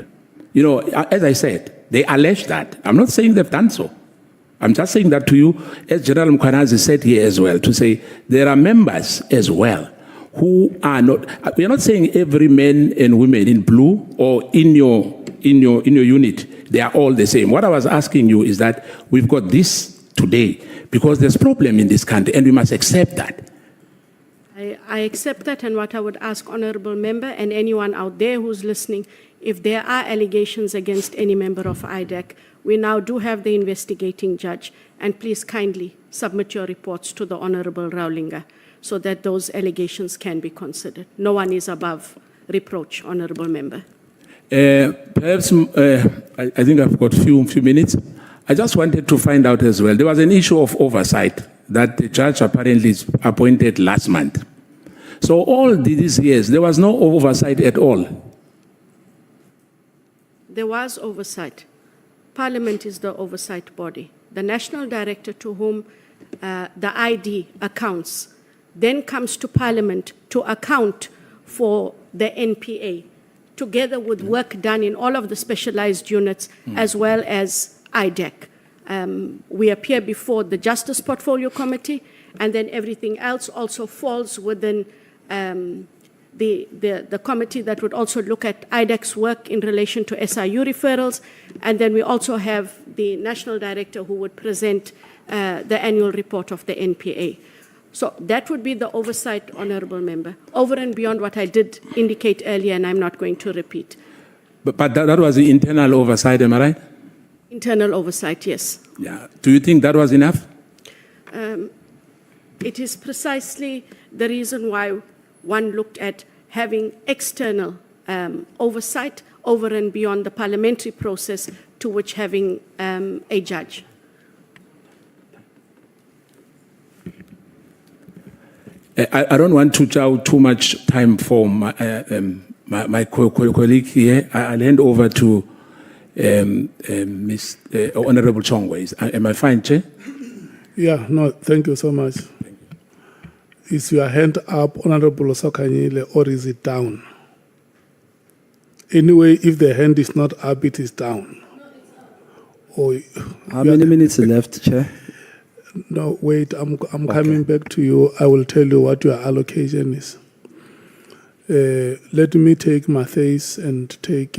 [SPEAKER 7] You know, as I said, they allege that. I'm not saying they've done so. I'm just saying that to you, as General Mkhwanazi said here as well, to say there are members as well who are not. We are not saying every man and women in blue or in your unit, they are all the same. What I was asking you is that we've got this today because there's problem in this country and we must accept that.
[SPEAKER 3] I accept that, and what I would ask honourable member and anyone out there who's listening, if there are allegations against any member of IDAC, we now do have the investigating judge, and please kindly submit your reports to the Honourable Raulinga so that those allegations can be considered. No one is above reproach, honourable member.
[SPEAKER 7] Perhaps, I think I've got few minutes. I just wanted to find out as well, there was an issue of oversight that the judge apparently appointed last month. So all these years, there was no oversight at all.
[SPEAKER 3] There was oversight. Parliament is the oversight body. The national director to whom the ID accounts then comes to Parliament to account for the NPA, together with work done in all of the specialized units as well as IDAC. We appear before the Justice Portfolio Committee, and then everything else also falls within the committee that would also look at IDAC's work in relation to SIU referrals. And then we also have the national director who would present the annual report of the NPA. So that would be the oversight, honourable member, over and beyond what I did indicate earlier, and I'm not going to repeat.
[SPEAKER 7] But that was the internal oversight, am I right?
[SPEAKER 3] Internal oversight, yes.
[SPEAKER 7] Yeah. Do you think that was enough?
[SPEAKER 3] It is precisely the reason why one looked at having external oversight over and beyond the parliamentary process, to which having a judge.
[SPEAKER 7] I don't want to chow too much time for my colleague here. I'll hand over to Ms. Honorable Chongwe. Am I fine, Chair?
[SPEAKER 1] Yeah, no, thank you so much. Is your hand up, Honorable Sokanyile, or is it down? Anyway, if the hand is not up, it is down. Oh,
[SPEAKER 8] how many minutes left, Chair?
[SPEAKER 1] No, wait, I'm coming back to you. I will tell you what your allocation is. Let me take Matthias and take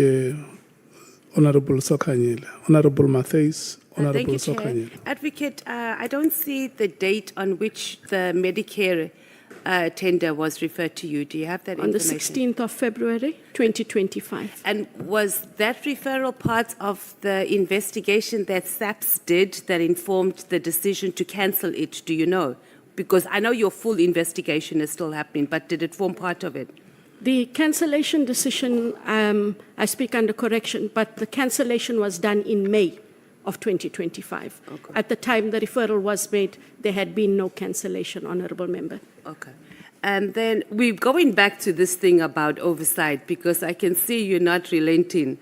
[SPEAKER 1] Honorable Sokanyile. Honorable Matthias, Honorable
[SPEAKER 9] Thank you, Chair.
[SPEAKER 1] Sokanyile.
[SPEAKER 9] Advocate, I don't see the date on which the Medicare tender was referred to you. Do you have that
[SPEAKER 3] On the
[SPEAKER 9] information?
[SPEAKER 3] 16th of February, 2025.
[SPEAKER 9] And was that referral part of the investigation that SAPS did that informed the decision to cancel it? Do you know? Because I know your full investigation is still happening, but did it form part of it?
[SPEAKER 3] The cancellation decision, I speak under correction, but the cancellation was done in May of 2025.
[SPEAKER 9] Okay.
[SPEAKER 3] At the time the referral was made, there had been no cancellation, honourable member.
[SPEAKER 9] Okay. And then we're going back to this thing about oversight, because I can see you're not relenting.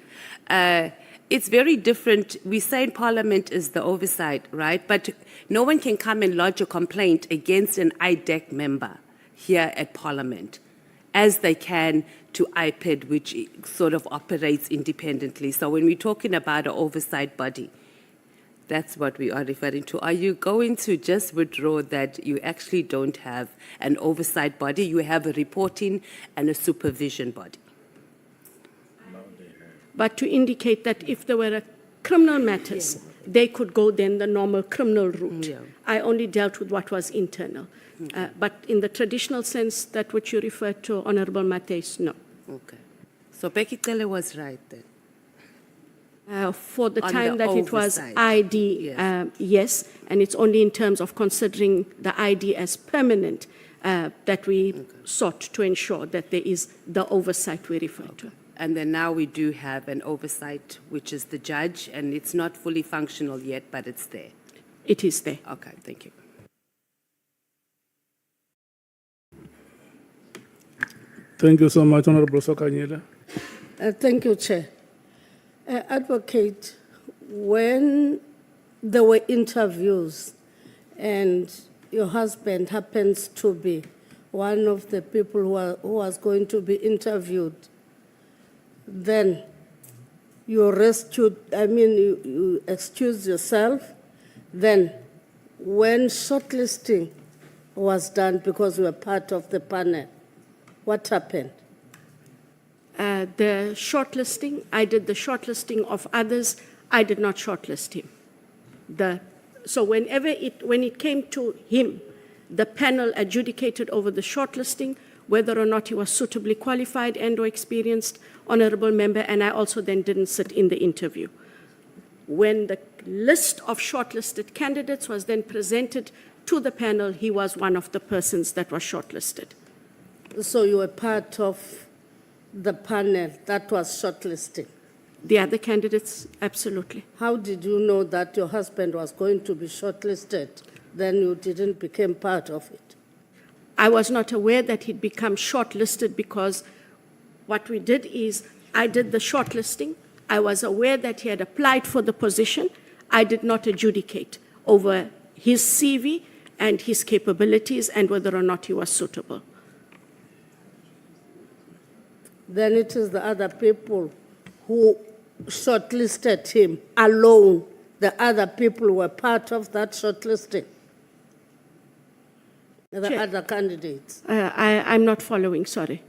[SPEAKER 9] It's very different. We say in Parliament is the oversight, right? But no one can come and lodge a complaint against an IDAC member here at Parliament, as they can to IPED, which sort of operates independently. So when we're talking about an oversight body, that's what we are referring to. Are you going to just withdraw that you actually don't have an oversight body? You have a reporting and a supervision body.
[SPEAKER 3] But to indicate that if there were criminal matters, they could go then the normal criminal route.
[SPEAKER 9] Yeah.
[SPEAKER 3] I only dealt with what was internal. But in the traditional sense, that which you referred to, Honourable Matthias, no.
[SPEAKER 9] Okay. So Becky Cele was right then.
[SPEAKER 3] For the
[SPEAKER 9] On
[SPEAKER 3] time
[SPEAKER 9] the
[SPEAKER 3] that it was
[SPEAKER 9] oversight.
[SPEAKER 3] ID,
[SPEAKER 9] Yes.
[SPEAKER 3] yes, and it's only in terms of considering the ID as permanent that we sought to ensure that there is the oversight we refer to.
[SPEAKER 9] And then now we do have an oversight, which is the judge, and it's not fully functional yet, but it's there.
[SPEAKER 3] It is there.
[SPEAKER 9] Okay, thank you.
[SPEAKER 1] Thank you so much, Honorable Sokanyile.
[SPEAKER 6] Thank you, Chair. Advocate, when there were interviews and your husband happens to be one of the people who was going to be interviewed. Then you you excused yourself. Then when shortlisting was done, because you were part of the panel, what happened?
[SPEAKER 3] The shortlisting, I did the shortlisting of others. I did not shortlist him. So when it came to him, the panel adjudicated over the shortlisting, whether or not he was suitably qualified and or experienced, honorable member, and I also then didn't sit in the interview. When the list of shortlisted candidates was then presented to the panel, he was one of the persons that was shortlisted.
[SPEAKER 6] So you were part of the panel that was shortlisting.
[SPEAKER 3] The other candidates, absolutely.
[SPEAKER 6] How did you know that your husband was going to be shortlisted? Then you didn't become part of it.
[SPEAKER 3] I was not aware that he'd become shortlisted because what we did is I did the shortlisting. I was aware that he had applied for the position. I did not adjudicate over his CV and his capabilities and whether or not he was suitable.
[SPEAKER 6] Then it is the other people who shortlisted him alone. The other people were part of that shortlisting. The
[SPEAKER 3] Chair.
[SPEAKER 6] other candidates.
[SPEAKER 3] I'm not following, sorry.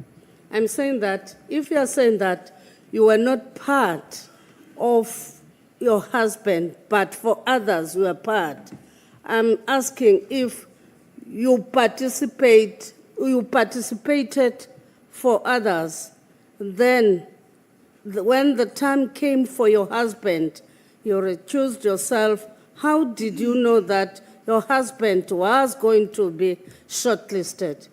[SPEAKER 6] I'm saying that if you are saying that you were not part of your husband, but for others you were part, I'm asking if you participated for others, then when the time came for your husband, you recused yourself. How did you know that your husband was going to be shortlisted?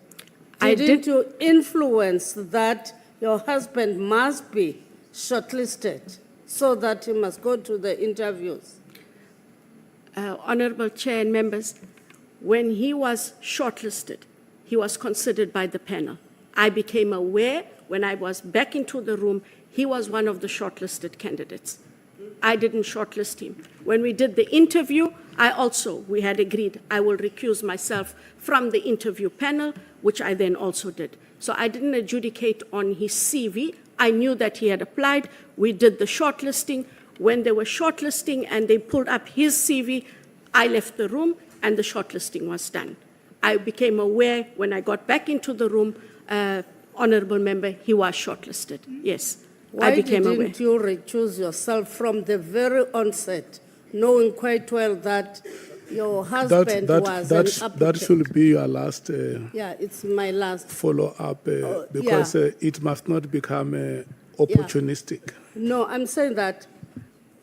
[SPEAKER 6] Didn't you influence that your husband must be shortlisted so that he must go to the interviews?
[SPEAKER 3] Honorable Chair and members, when he was shortlisted, he was considered by the panel. I became aware when I was back into the room, he was one of the shortlisted candidates. I didn't shortlist him. When we did the interview, we had agreed I will recuse myself from the interview panel, which I then also did. So I didn't adjudicate on his CV. I knew that he had applied. We did the shortlisting. When they were shortlisting and they pulled up his CV, I left the room and the shortlisting was done. I became aware when I got back into the room, honorable member, he was shortlisted. Yes, I became aware.
[SPEAKER 6] Why didn't you recuse yourself from the very onset, knowing quite well that your husband was an applicant?
[SPEAKER 1] That should be your last
[SPEAKER 6] Yeah, it's my last.
[SPEAKER 1] follow-up because it must not become opportunistic.
[SPEAKER 6] No, I'm saying that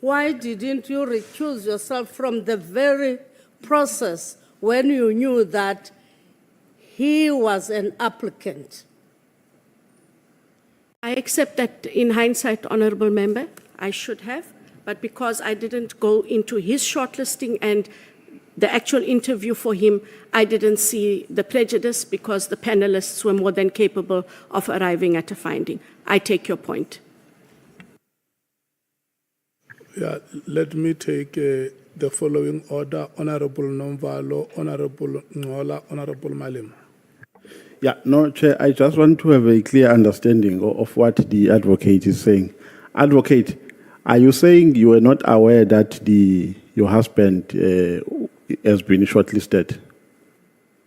[SPEAKER 6] why didn't you recuse yourself from the very process when you knew that he was an applicant?
[SPEAKER 3] I accept that in hindsight, honorable member, I should have, but because I didn't go into his shortlisting and the actual interview for him, I didn't see the prejudice because the panelists were more than capable of arriving at a finding. I take your point.
[SPEAKER 1] Yeah, let me take the following order: Honorable Nomvalo, Honorable Ngola, Honorable Malema.
[SPEAKER 10] Yeah, no, Chair, I just want to have a clear understanding of what the advocate is saying. Advocate, are you saying you were not aware that your husband has been shortlisted?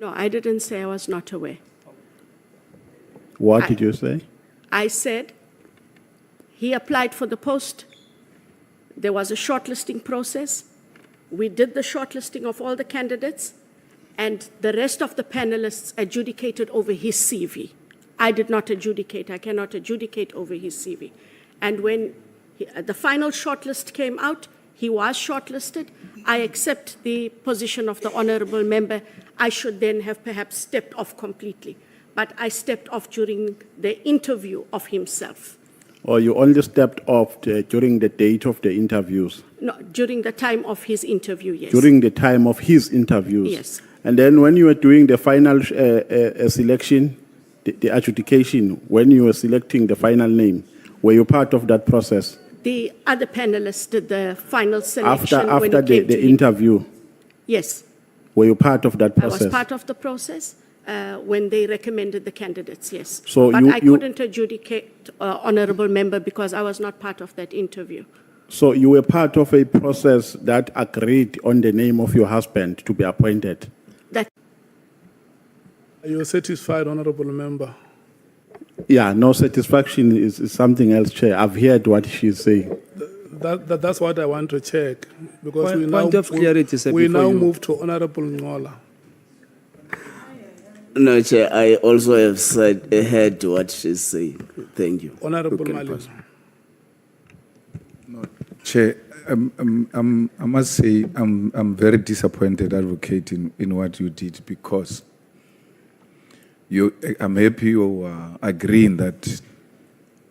[SPEAKER 3] No, I didn't say I was not aware.
[SPEAKER 10] What did you say?
[SPEAKER 3] I said he applied for the post. There was a shortlisting process. We did the shortlisting of all the candidates, and the rest of the panelists adjudicated over his CV. I did not adjudicate. I cannot adjudicate over his CV. And when the final shortlist came out, he was shortlisted. I accept the position of the honorable member. I should then have perhaps stepped off completely. But I stepped off during the interview of himself.
[SPEAKER 10] Or you only stepped off during the date of the interviews?
[SPEAKER 3] No, during the time of his interview, yes.
[SPEAKER 10] During the time of his interviews?
[SPEAKER 3] Yes.
[SPEAKER 10] And then when you were doing the final selection, the adjudication, when you were selecting the final name, were you part of that process?
[SPEAKER 3] The other panelists did the final selection
[SPEAKER 10] After the interview?
[SPEAKER 3] Yes.
[SPEAKER 10] Were you part of that
[SPEAKER 3] I
[SPEAKER 10] process?
[SPEAKER 3] was part of the process. when they recommended the candidates, yes.
[SPEAKER 10] So
[SPEAKER 3] but
[SPEAKER 10] you-
[SPEAKER 3] I couldn't adjudicate, honorable member, because I was not part of that interview.
[SPEAKER 10] So you were part of a process that agreed on the name of your husband to be appointed.
[SPEAKER 3] That
[SPEAKER 1] Are you satisfied, honorable member?
[SPEAKER 10] Yeah, no satisfaction is something else, Chair. I've heard what she's saying.
[SPEAKER 1] That's what I want to check, because
[SPEAKER 8] Point of clarity, sir,
[SPEAKER 1] we
[SPEAKER 8] before
[SPEAKER 1] now
[SPEAKER 8] you-
[SPEAKER 1] move to Honorable Ngola.
[SPEAKER 4] No, Chair, I also have heard what she's saying. Thank you.
[SPEAKER 1] Honorable
[SPEAKER 4] You can
[SPEAKER 1] Mali.
[SPEAKER 4] pass.
[SPEAKER 5] Chair, I must say I'm very disappointed, Advocate, in what you did, because I'm happy you are agreeing that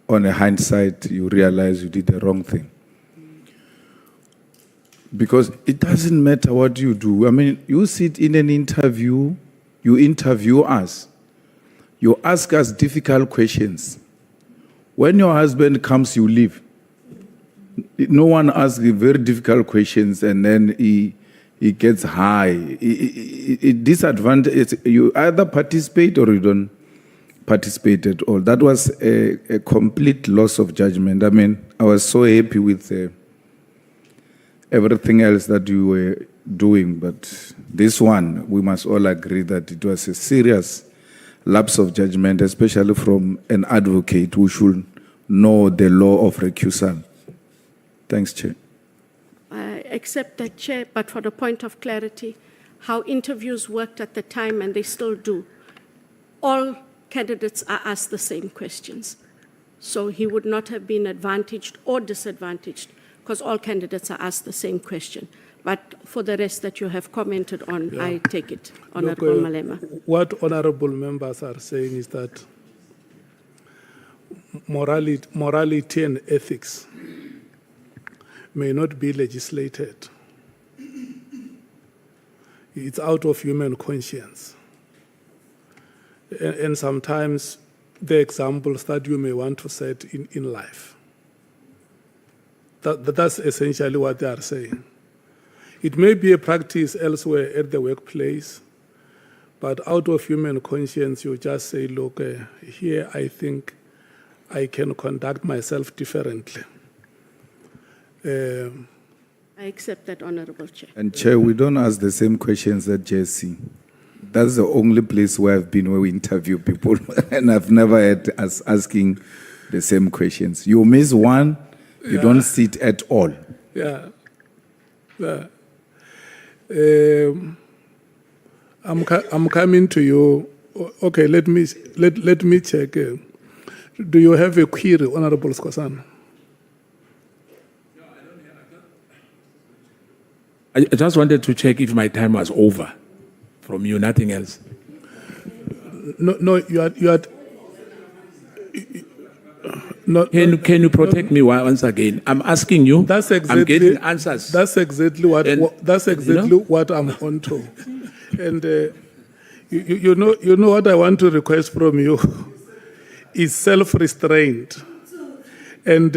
[SPEAKER 5] on a hindsight you realize you did the wrong thing. Because it doesn't matter what you do. I mean, you sit in an interview, you interview us, you ask us difficult questions. When your husband comes, you leave. No one asks you very difficult questions and then he gets high. It disadvantage. You either participate or you don't participate at all. That was a complete loss of judgment. I mean, I was so happy with everything else that you were doing, but this one, we must all agree that it was a serious lapse of judgment, especially from an advocate who should know the law of recusal. Thanks, Chair.
[SPEAKER 3] I accept that, Chair, but for the point of clarity, how interviews worked at the time, and they still do, all candidates are asked the same questions. So he would not have been advantaged or disadvantaged, because all candidates are asked the same question. But for the rest that you have commented on, I take it, Honorable
[SPEAKER 1] Look,
[SPEAKER 3] Malema.
[SPEAKER 1] What honorable members are saying is that morality and ethics may not be legislated. It's out of human conscience. And sometimes the examples that you may want to set in life. That's essentially what they are saying. It may be a practice elsewhere at the workplace, but out of human conscience, you just say, look, here I think I can conduct myself differently.
[SPEAKER 3] I accept that, Honorable Chair.
[SPEAKER 5] And Chair, we don't ask the same questions at JSC. That's the only place where I've been where we interview people, and I've never had us asking the same questions. You miss one, you don't sit at all.
[SPEAKER 1] Yeah. I'm coming to you. Okay, let me check. Do you have a query, Honorable Skhosana?
[SPEAKER 7] I just wanted to check if my time was over from you, nothing else.
[SPEAKER 1] No, you are. No,
[SPEAKER 7] Can you protect me once again? I'm asking you.
[SPEAKER 1] That's exactly.
[SPEAKER 7] I'm getting answers.
[SPEAKER 1] That's exactly what.
[SPEAKER 7] And,
[SPEAKER 1] that's exactly what I'm on to. And you know what I want to request from you is self-restraint, and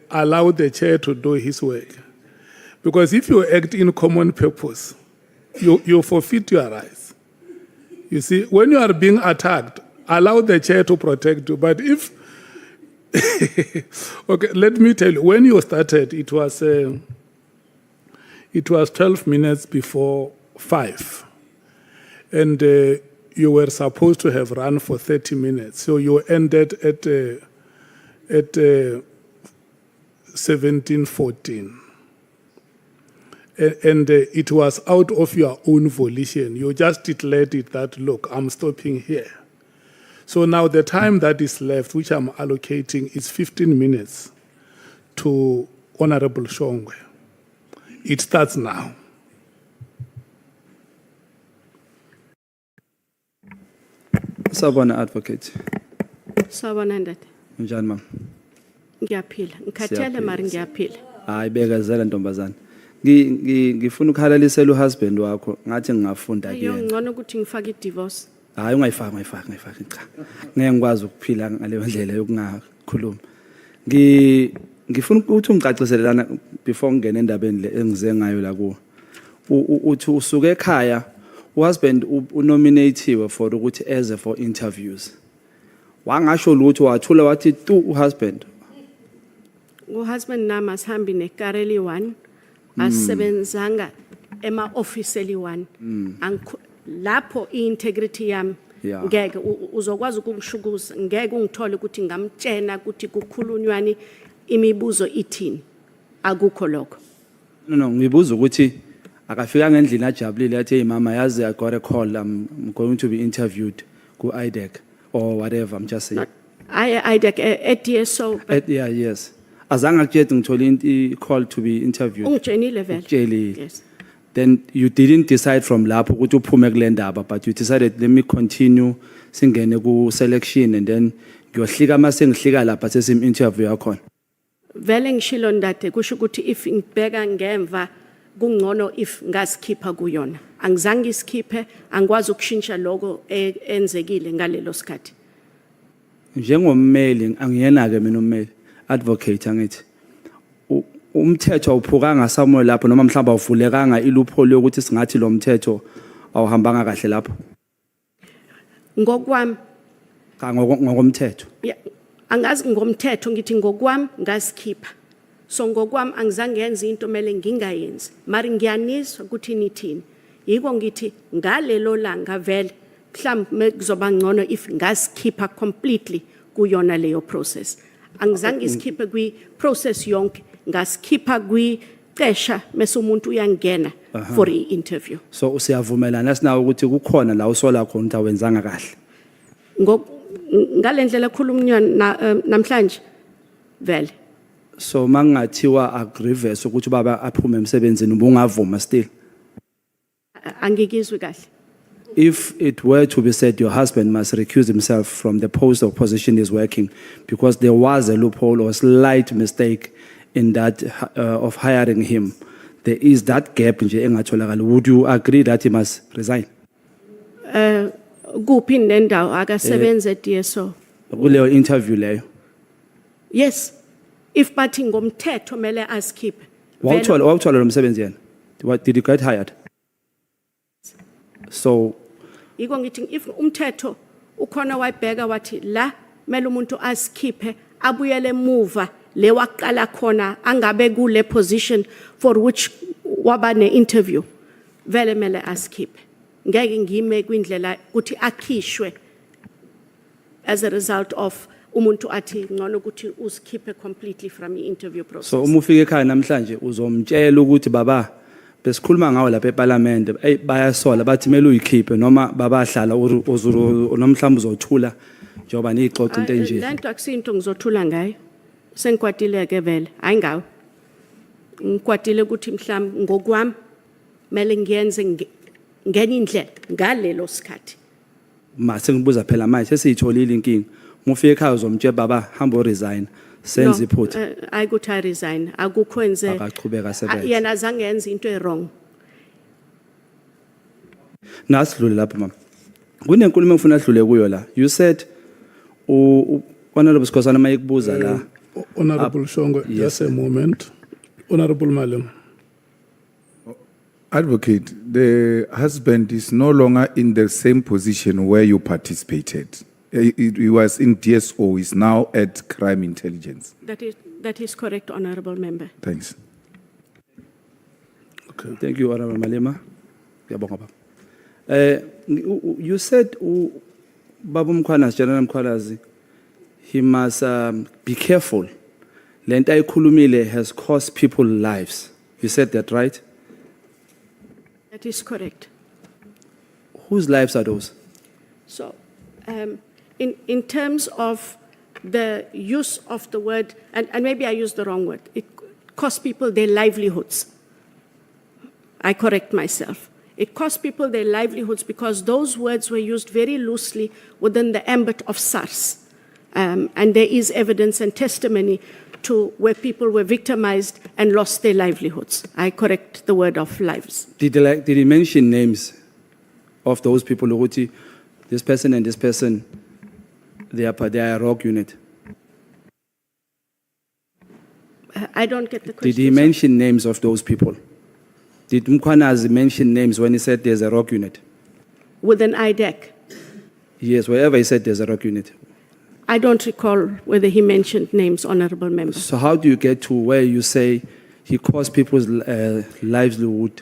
[SPEAKER 1] allow the chair to do his work. Because if you act in common purpose, you forfeit your rights. You see, when you are being attacked, allow the chair to protect you. But if okay, let me tell you, when you started, it was 12 minutes before 5. And you were supposed to have run for 30 minutes. So you ended at 17:14. And it was out of your own volition. You just declared it that, look, I'm stopping here. So now the time that is left, which I'm allocating, is 15 minutes to Honorable Shongwe. It starts now.
[SPEAKER 8] Sawubona advocate.
[SPEAKER 3] Sawubona ndade.
[SPEAKER 8] Njani mama?
[SPEAKER 3] Ngiyaphila. Ngikhathele mari ngiyaphila.
[SPEAKER 8] Hayi bekezela ntombazana. Ngifuna ukhalalisela uhusband wakho ngathi ngingafunda
[SPEAKER 3] Ayo
[SPEAKER 8] kuyena.
[SPEAKER 3] ngcono ukuthi ngifake i-divorce.
[SPEAKER 8] Hayi ungayifaki cha. Ngeke ngikwazi ukuphila ngaleyo ndlela yokungakhuluma. Ngifuna ukuthi ungicacisele lana before ngene endabeni le engize ngayo la kuwo. Uthi usuke ekhaya husband unominatiwe for ukuthi eze for interviews. Wangasho lutho wathula wathi tu husband.
[SPEAKER 3] Husband nami asihambi nekareli 1 asebenzanga ema officially 1 lapho integrity yami
[SPEAKER 8] Yeah.
[SPEAKER 3] ngeke uzokwazi ukungishukuza ngeke ungithole ukuthi ngamtshena ukuthi kukhulunywani imibuzo ithini akukho lokho.
[SPEAKER 8] No, ngibuza ukuthi akafika ngendlini ajabulile athi hey mama yazi I got a call, I'm going to be interviewed ku IDAC or whatever, I'm just saying.
[SPEAKER 3] IDAC at DSO
[SPEAKER 8] Yeah, yes. Azange akutshela ngithole I call to be interviewed.
[SPEAKER 3] ungitshenile vele.
[SPEAKER 8] Ukutsheli.
[SPEAKER 3] Yes.
[SPEAKER 8] Then you didn't decide from lapho ukuthi uphume kule ndaba, but you decided let me continue singene ku selection and then ngiyohlika mase ngihlika lapha sesim interview yakho.
[SPEAKER 3] Vele ngishilo ndade kusho ukuthi if ngibheka ngemva kungcono if ngasikhipha kuyona. Angizange isikhiphe, angikwazi ukushintsha lokho enzekile ngalelo sikhathi.
[SPEAKER 8] Njengommeli angiyena ke mina ummeli advocate angithi umthetho awuphukanga somewhere lapho noma mhlawumbe awuvulekanga iloophole yokuthi singathi lo mthetho awuhambanga kahle lapho
[SPEAKER 3] Ngokwami
[SPEAKER 8] ngokomthetho.
[SPEAKER 3] yeah, angazi ngomthetho ngithi ngokwami ngasikhipha. So ngokwami angizange yenze into mele ngingayenzi. Mari ngiyaniswa ukuthi nithini. Yiko ngithi ngalelo langa vele mhlawumbe kuzoba ngcono if ngasikhipha completely kuyona leyo process. Angizange isikhiphe kwi process yonke ngasikhipha kwi cesha mase umuntu uyangena for i-interview.
[SPEAKER 8] So usiyavumelana sinawo ukuthi kukhona la usola khona ukuthi awenzanga kahle.
[SPEAKER 3] Ngalendlela ekhulunywa namhlanje vele.
[SPEAKER 8] So mangathiwa agreverse ukuthi baba aphume emsebenzini ubungavuma still.
[SPEAKER 3] Angikizwe kahle.
[SPEAKER 8] If it were to be said your husband must recuse himself from the post or position he's working because there was a loophole or a slight mistake in that of hiring him, there is that gap nje engatholakala. Would you agree that he must resign?
[SPEAKER 3] Kuphi nendawo akasebenze DSO.
[SPEAKER 8] Kuleyo interview leyo.
[SPEAKER 3] Yes. If bathi ngomthetho mele asikhiphe.
[SPEAKER 8] Wawuthola lo msebenzi yena. What did he get hired? So
[SPEAKER 3] Yiko ngithi if umthetho ukhona wayibheka wathi la mele umuntu asikhiphe abuyele emuva le waqala khona angabe kule position for which waba ne interview vele mele asikhiphe. Ngeke ngime kwindlela ukuthi akhishwe as a result of umuntu athi ngcono ukuthi usikhiphe completely from the interview process.
[SPEAKER 8] So uma ufika ekhaya namhlanje uzomtshela ukuthi baba besikhuluma ngawo lapha eParliament bayasola bathi mele uyikhiphe noma babahlala nomhlamba uzothula njengoba nixoxa into enje.
[SPEAKER 3] Lento akusinto ngizothula ngayo. Sengikwatile ke vele hayi ngawo. Ngikwatile ukuthi mhlamba ngokwami mele ngiyenze ngenye indlela ngalelo sikhathi.
[SPEAKER 8] Mase ngibuza phela manje sesiyitholile inkinga. Uma ufika ekhaya uzomtshela baba hamba resign. Senze iphutha.
[SPEAKER 3] Ayikuthi I resign akukho enze.
[SPEAKER 8] Akaqhubeka asebenze.
[SPEAKER 3] Yena azange yenze into wrong.
[SPEAKER 8] Nasidlule lapha mama. Kunenkulumo engifuna adlule kuyo la. You said honorable Skhosana mayikubuza la.
[SPEAKER 1] Honorable Shongo, just a moment. Honorable Malem.
[SPEAKER 5] Advocate, the husband is no longer in the same position where you participated. He was in DSO, he's now at Crime Intelligence.
[SPEAKER 3] That is correct, Honorable Member.
[SPEAKER 5] Thanks.
[SPEAKER 8] Okay. Thank you, Honorable Malema. You said Babu Mkhwanazi, General Mkhwanazi, he must be careful. Lento ayikhulumile has cost people lives. You said that, right?
[SPEAKER 3] That is correct.
[SPEAKER 8] Whose lives are those?
[SPEAKER 3] So, in terms of the use of the word, and maybe I used the wrong word, it cost people their livelihoods. I correct myself. It cost people their livelihoods because those words were used very loosely within the ambit of SARS. And there is evidence and testimony to where people were victimized and lost their livelihoods. I correct the word of lives.
[SPEAKER 8] Did he mention names of those people? This person and this person, they are a rogue unit.
[SPEAKER 3] I don't get the question.
[SPEAKER 8] Did he mention names of those people? Did Mkhwanazi mention names when he said there's a rogue unit?
[SPEAKER 3] within IDAC.
[SPEAKER 8] Yes, wherever he said there's a rock unit.
[SPEAKER 3] I don't recall whether he mentioned names, Honorable Member.
[SPEAKER 8] So how do you get to where you say he caused people's livelihood?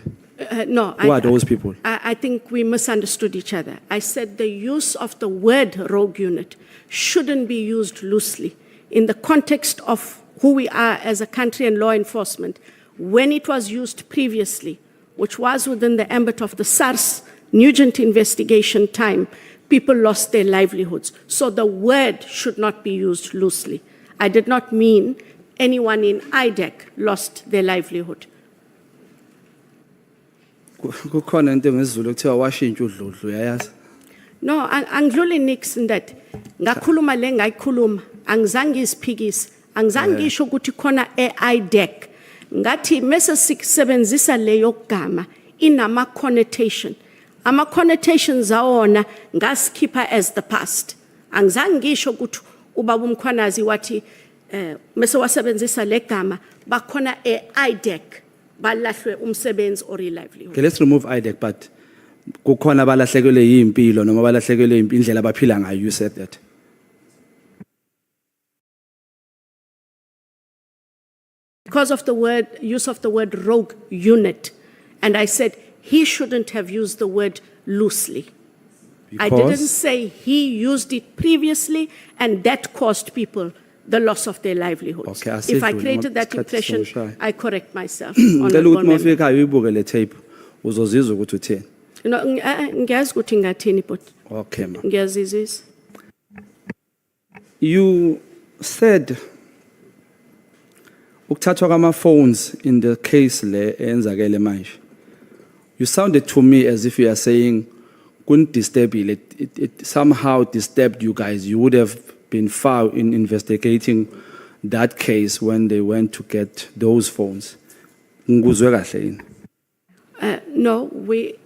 [SPEAKER 3] No,
[SPEAKER 8] Who are those people?
[SPEAKER 3] I think we misunderstood each other. I said the use of the word rogue unit shouldn't be used loosely in the context of who we are as a country and law enforcement. When it was used previously, which was within the ambit of the SARS Nugent investigation time, people lost their livelihoods. So the word should not be used loosely. I did not mean anyone in IDAC lost their livelihood.
[SPEAKER 8] Kukhona into ngesizulu kuthiwa washintsha udludlu yayazi.
[SPEAKER 3] No, angidluli nix in that. Ngakhuluma le ngayikhuluma, angizange isiphikise, angizange ngisho ukuthi khona e-IDAC. Ngathi mase sisebenzisa leyo gama inama connotation. Ama connotations awona ngasikipha as the past. Angizange ngisho ukuthi ubaba Mkhwanazi wathi mase wasebenzisa le gama bakhona e-IDAC balahlwe umsebenzi or livelihood.
[SPEAKER 8] Okay, let's remove IDAC, but kukhona balahlekelwe yimpilo noma balahlekelwe indlela abaphila ngayo, you said that.
[SPEAKER 3] Because of the use of the word rogue unit, and I said he shouldn't have used the word loosely. I didn't say he used it previously and that caused people the loss of their livelihoods.
[SPEAKER 8] Okay,
[SPEAKER 3] if I
[SPEAKER 8] said
[SPEAKER 3] created that
[SPEAKER 8] so
[SPEAKER 3] impression,
[SPEAKER 8] shy.
[SPEAKER 3] I correct myself.
[SPEAKER 8] Ngicela
[SPEAKER 3] Honorable
[SPEAKER 8] ukuthi
[SPEAKER 3] Member.
[SPEAKER 8] mawufika uyibuke le tape uzozizwa ukuthi utheni.
[SPEAKER 3] No, ngiyazi ukuthi ngathini but
[SPEAKER 8] Okay ma.
[SPEAKER 3] ngiyazizisa.
[SPEAKER 8] You said ukuthathwa kwama phones in the case le enzakele manje. You sounded to me as if you are saying couldn't disturb you. It somehow disturbed you guys. You would have been far in investigating that case when they went to get those phones. Nguzwe kahle yini?
[SPEAKER 3] No,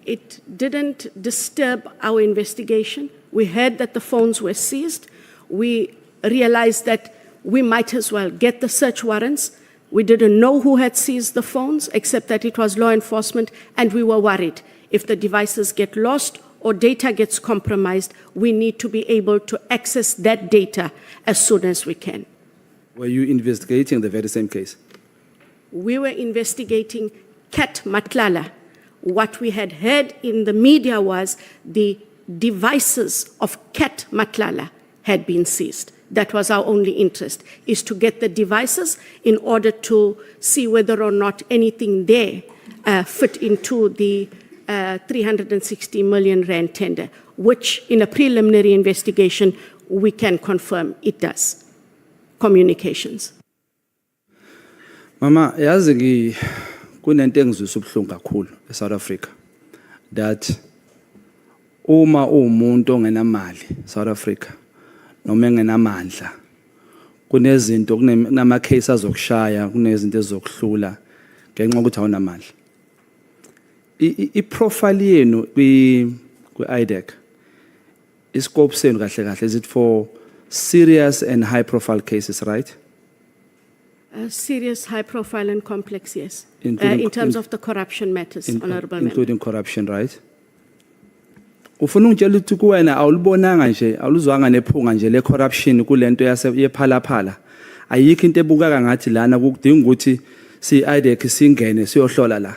[SPEAKER 3] it didn't disturb our investigation. We heard that the phones were seized. We realized that we might as well get the search warrants. We didn't know who had seized the phones, except that it was law enforcement, and we were worried. If the devices get lost or data gets compromised, we need to be able to access that data as soon as we can.
[SPEAKER 8] Were you investigating the very same case?
[SPEAKER 3] We were investigating Kat Matlala. What we had heard in the media was the devices of Kat Matlala had been seized. That was our only interest, is to get the devices in order to see whether or not anything there fit into the 360 million rand tender, which in a preliminary investigation, we can confirm it does. Communications.
[SPEAKER 8] Mama, yazi kunento engizwisa ubuhlungu kakhulu eSouth Africa that uma umuntu ongenamali South Africa noma engenamandla kunezinto kunama case azokushaya kunezinto ezokuhlula ngenxa ukuthi awunamandla. I-profile yenu kwi-IDAC iscope senu kahle kahle is it for serious and high profile cases, right?
[SPEAKER 3] Serious, high profile and complex, yes.
[SPEAKER 8] Including-
[SPEAKER 3] In terms of the corruption matters, Honorable Member.
[SPEAKER 8] Including corruption, right? Ufuna ungitshela ukuthi kuwena awulibonanga nje awuluzwanga nephunga nje le corruption kulento yephalaphala. Ayikho into ebukaka ngathi lana kudinga ukuthi si-IDAC singene siyohlola la.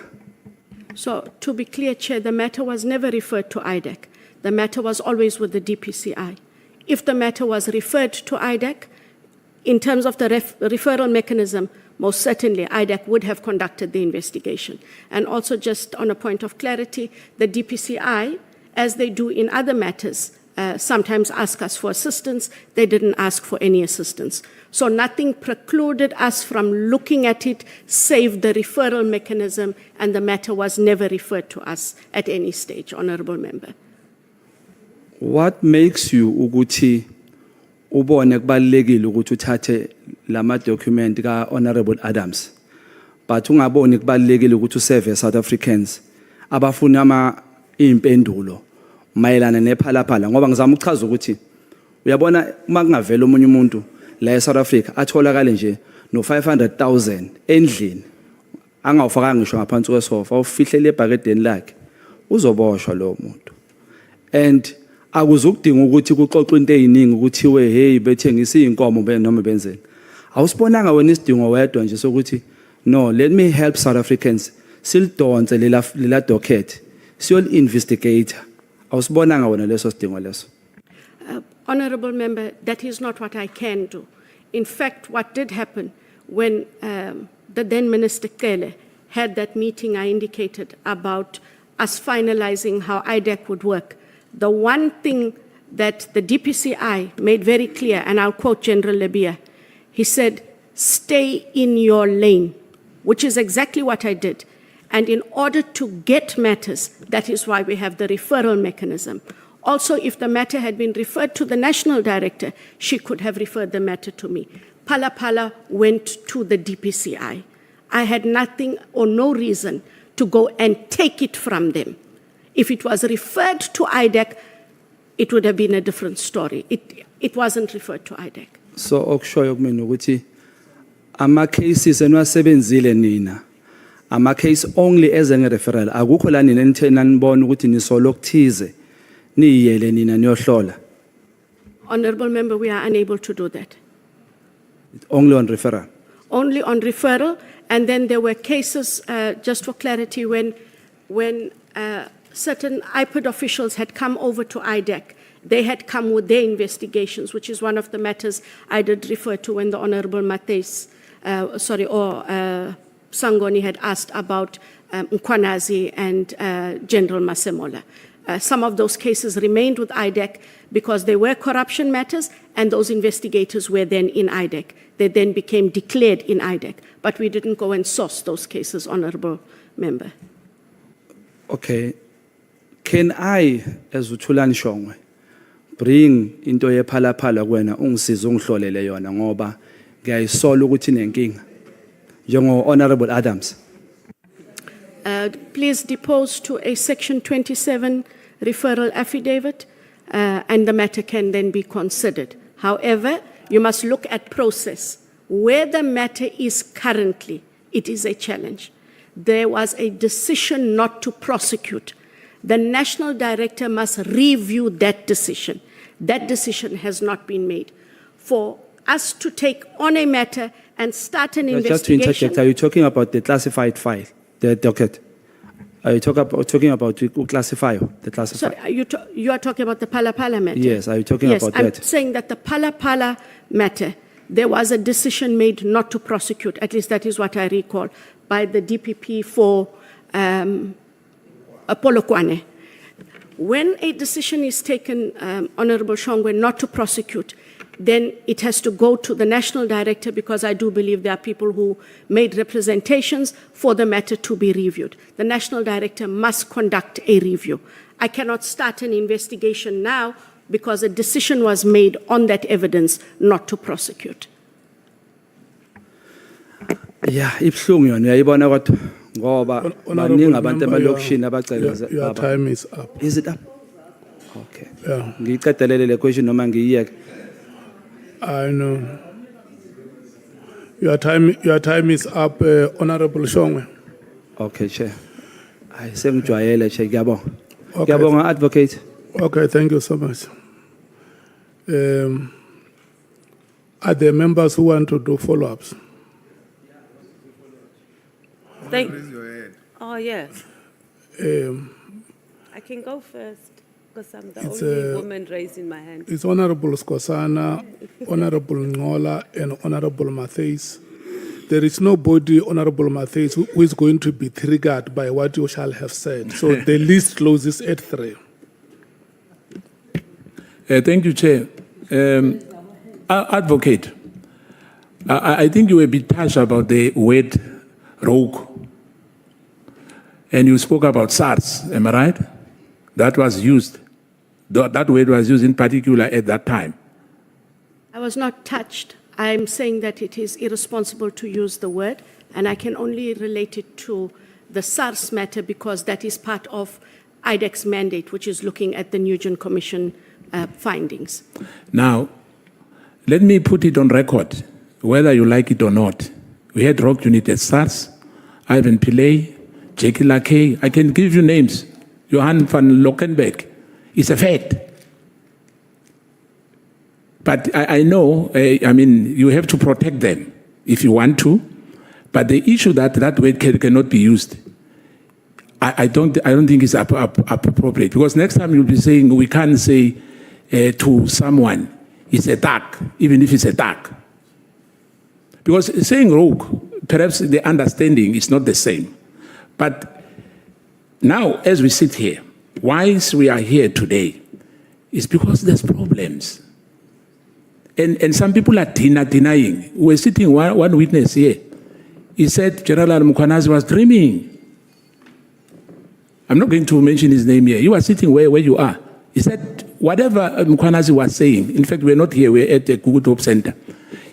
[SPEAKER 3] So, to be clear, Chair, the matter was never referred to IDAC. The matter was always with the DPCI. If the matter was referred to IDAC, in terms of the referral mechanism, most certainly IDAC would have conducted the investigation. And also, just on a point of clarity, the DPCI, as they do in other matters, sometimes ask us for assistance. They didn't ask for any assistance. So nothing precluded us from looking at it, save the referral mechanism, and the matter was never referred to us at any stage, Honorable Member.
[SPEAKER 8] What makes you ukuthi ubone kubalekile ukuthi uthathe lama document ka Honorable Adams but ungaboni kubalekile ukuthi userve South Africans abafuna impendulo mayelana nephalaphala ngoba ngizama ukuchaza ukuthi uyabona uma kungavela omunye umuntu la eSouth Africa atholakale nje no 500,000 endlini angawufaka ngisho ngaphansi kwesofa ufihle lebhakedeni lakhe uzoboshwa lo muntu and akuzukudinga ukuthi kuxoxwe into eziningi ukuthiwe hey bethengisa inkomo noma benzeni. Awusibonanga wena isidingo wedwa nje sokuthi no, let me help South Africans silidonse lela docket siyol investigator. Awusibonanga wena leso sidingo leso.
[SPEAKER 3] Honorable Member, that is not what I can do. In fact, what did happen when the then Minister Kele had that meeting I indicated about us finalizing how IDAC would work, the one thing that the DPCI made very clear, and I'll quote General Lebia, he said, stay in your lane, which is exactly what I did. And in order to get matters, that is why we have the referral mechanism. Also, if the matter had been referred to the National Director, she could have referred the matter to me. Pala Pala went to the DPCI. I had nothing or no reason to go and take it from them. If it was referred to IDAC, it would have been a different story. It wasn't referred to IDAC.
[SPEAKER 8] So okushoyo kumina ukuthi ama cases enwasebenzile nina ama case only as a referral akukho la nina nithena nibona ukuthi nisolo kuthize niyele nina niyohlola.
[SPEAKER 3] Honorable Member, we are unable to do that.
[SPEAKER 8] Only on referral.
[SPEAKER 3] Only on referral, and then there were cases, just for clarity, when certain IPID officials had come over to IDAC, they had come with their investigations, which is one of the matters I did refer to when the Honorable Sangoni had asked about Mkhwanazi and General Masemola. Some of those cases remained with IDAC because they were corruption matters, and those investigators were then in IDAC. They then became declared in IDAC, but we didn't go and source those cases, Honorable Member.
[SPEAKER 8] Okay. Can I, as uThulani Shongwe, bring into ye phala phala kuwena ungisize ungihlolele yona ngoba ngiyayisola ukuthi nenkinga njengo Honorable Adams?
[SPEAKER 3] Please depose to a Section 27 referral affidavit, and the matter can then be considered. However, you must look at process. Where the matter is currently, it is a challenge. There was a decision not to prosecute. The National Director must review that decision. That decision has not been made. For us to take on a matter and start an investigation...
[SPEAKER 8] Just to interject, are you talking about the classified file, the docket? Are you talking about classify the classified?
[SPEAKER 3] Sorry, you are talking about the Pala Pala matter?
[SPEAKER 8] Yes, are you talking about that?
[SPEAKER 3] Yes, I'm saying that the Pala Pala matter, there was a decision made not to prosecute, at least that is what I recall, by the DPP for Polokwane. When a decision is taken, Honorable Shongwe, not to prosecute, then it has to go to the National Director, because I do believe there are people who made representations for the matter to be reviewed. The National Director must conduct a review. I cannot start an investigation now because a decision was made on that evidence not to prosecute.
[SPEAKER 8] Yeah, ibhlungu yona uyayibona kodwa ngoba baningi abantu emalokishini abacela.
[SPEAKER 1] Your time is up.
[SPEAKER 8] Is it up? Okay.
[SPEAKER 1] Yeah.
[SPEAKER 8] Ngiqedelele le question noma ngiyiyeke.
[SPEAKER 1] I know. Your time is up, Honorable Shongwe.
[SPEAKER 8] Okay, Chair. I sengijwayele Chair, ngiyabonga.
[SPEAKER 1] Okay.
[SPEAKER 8] Ngiyabonga Advocate.
[SPEAKER 1] Okay, thank you so much. Are there members who want to do follow-ups?
[SPEAKER 9] Raise your hand. Oh, yes. I can go first because I'm the only woman raising my hand.
[SPEAKER 1] It's Honorable Skosana, Honorable Ngola, and Honorable Matthews. There is nobody, Honorable Matthews, who is going to be triggered by what you shall have said. So the list closes at 3.
[SPEAKER 7] Thank you, Chair. Advocate, I think you were a bit touched about the word rogue. And you spoke about SARS, am I right? That was used. That word was used in particular at that time.
[SPEAKER 3] I was not touched. I'm saying that it is irresponsible to use the word, and I can only relate it to the SARS matter because that is part of IDAC's mandate, which is looking at the Nugent Commission findings.
[SPEAKER 7] Now, let me put it on record, whether you like it or not. We had rogue unit at SARS, Ivan Pillay, Jackie Lakay. I can give you names. Johan van Lockenbeck. It's a fact. But I know, I mean, you have to protect them if you want to. But the issue that word cannot be used, I don't think it's appropriate. Because next time you'll be saying, we can't say to someone, it's a dark, even if it's a dark. Because saying rogue, perhaps the understanding is not the same. But now, as we sit here, why we are here today is because there's problems. And some people are denying. We're sitting one witness here. He said General Mkhwanazi was dreaming. I'm not going to mention his name here. You are sitting where you are. He said whatever Mkhwanazi was saying, in fact, we're not here, we're at the Google Hope Center.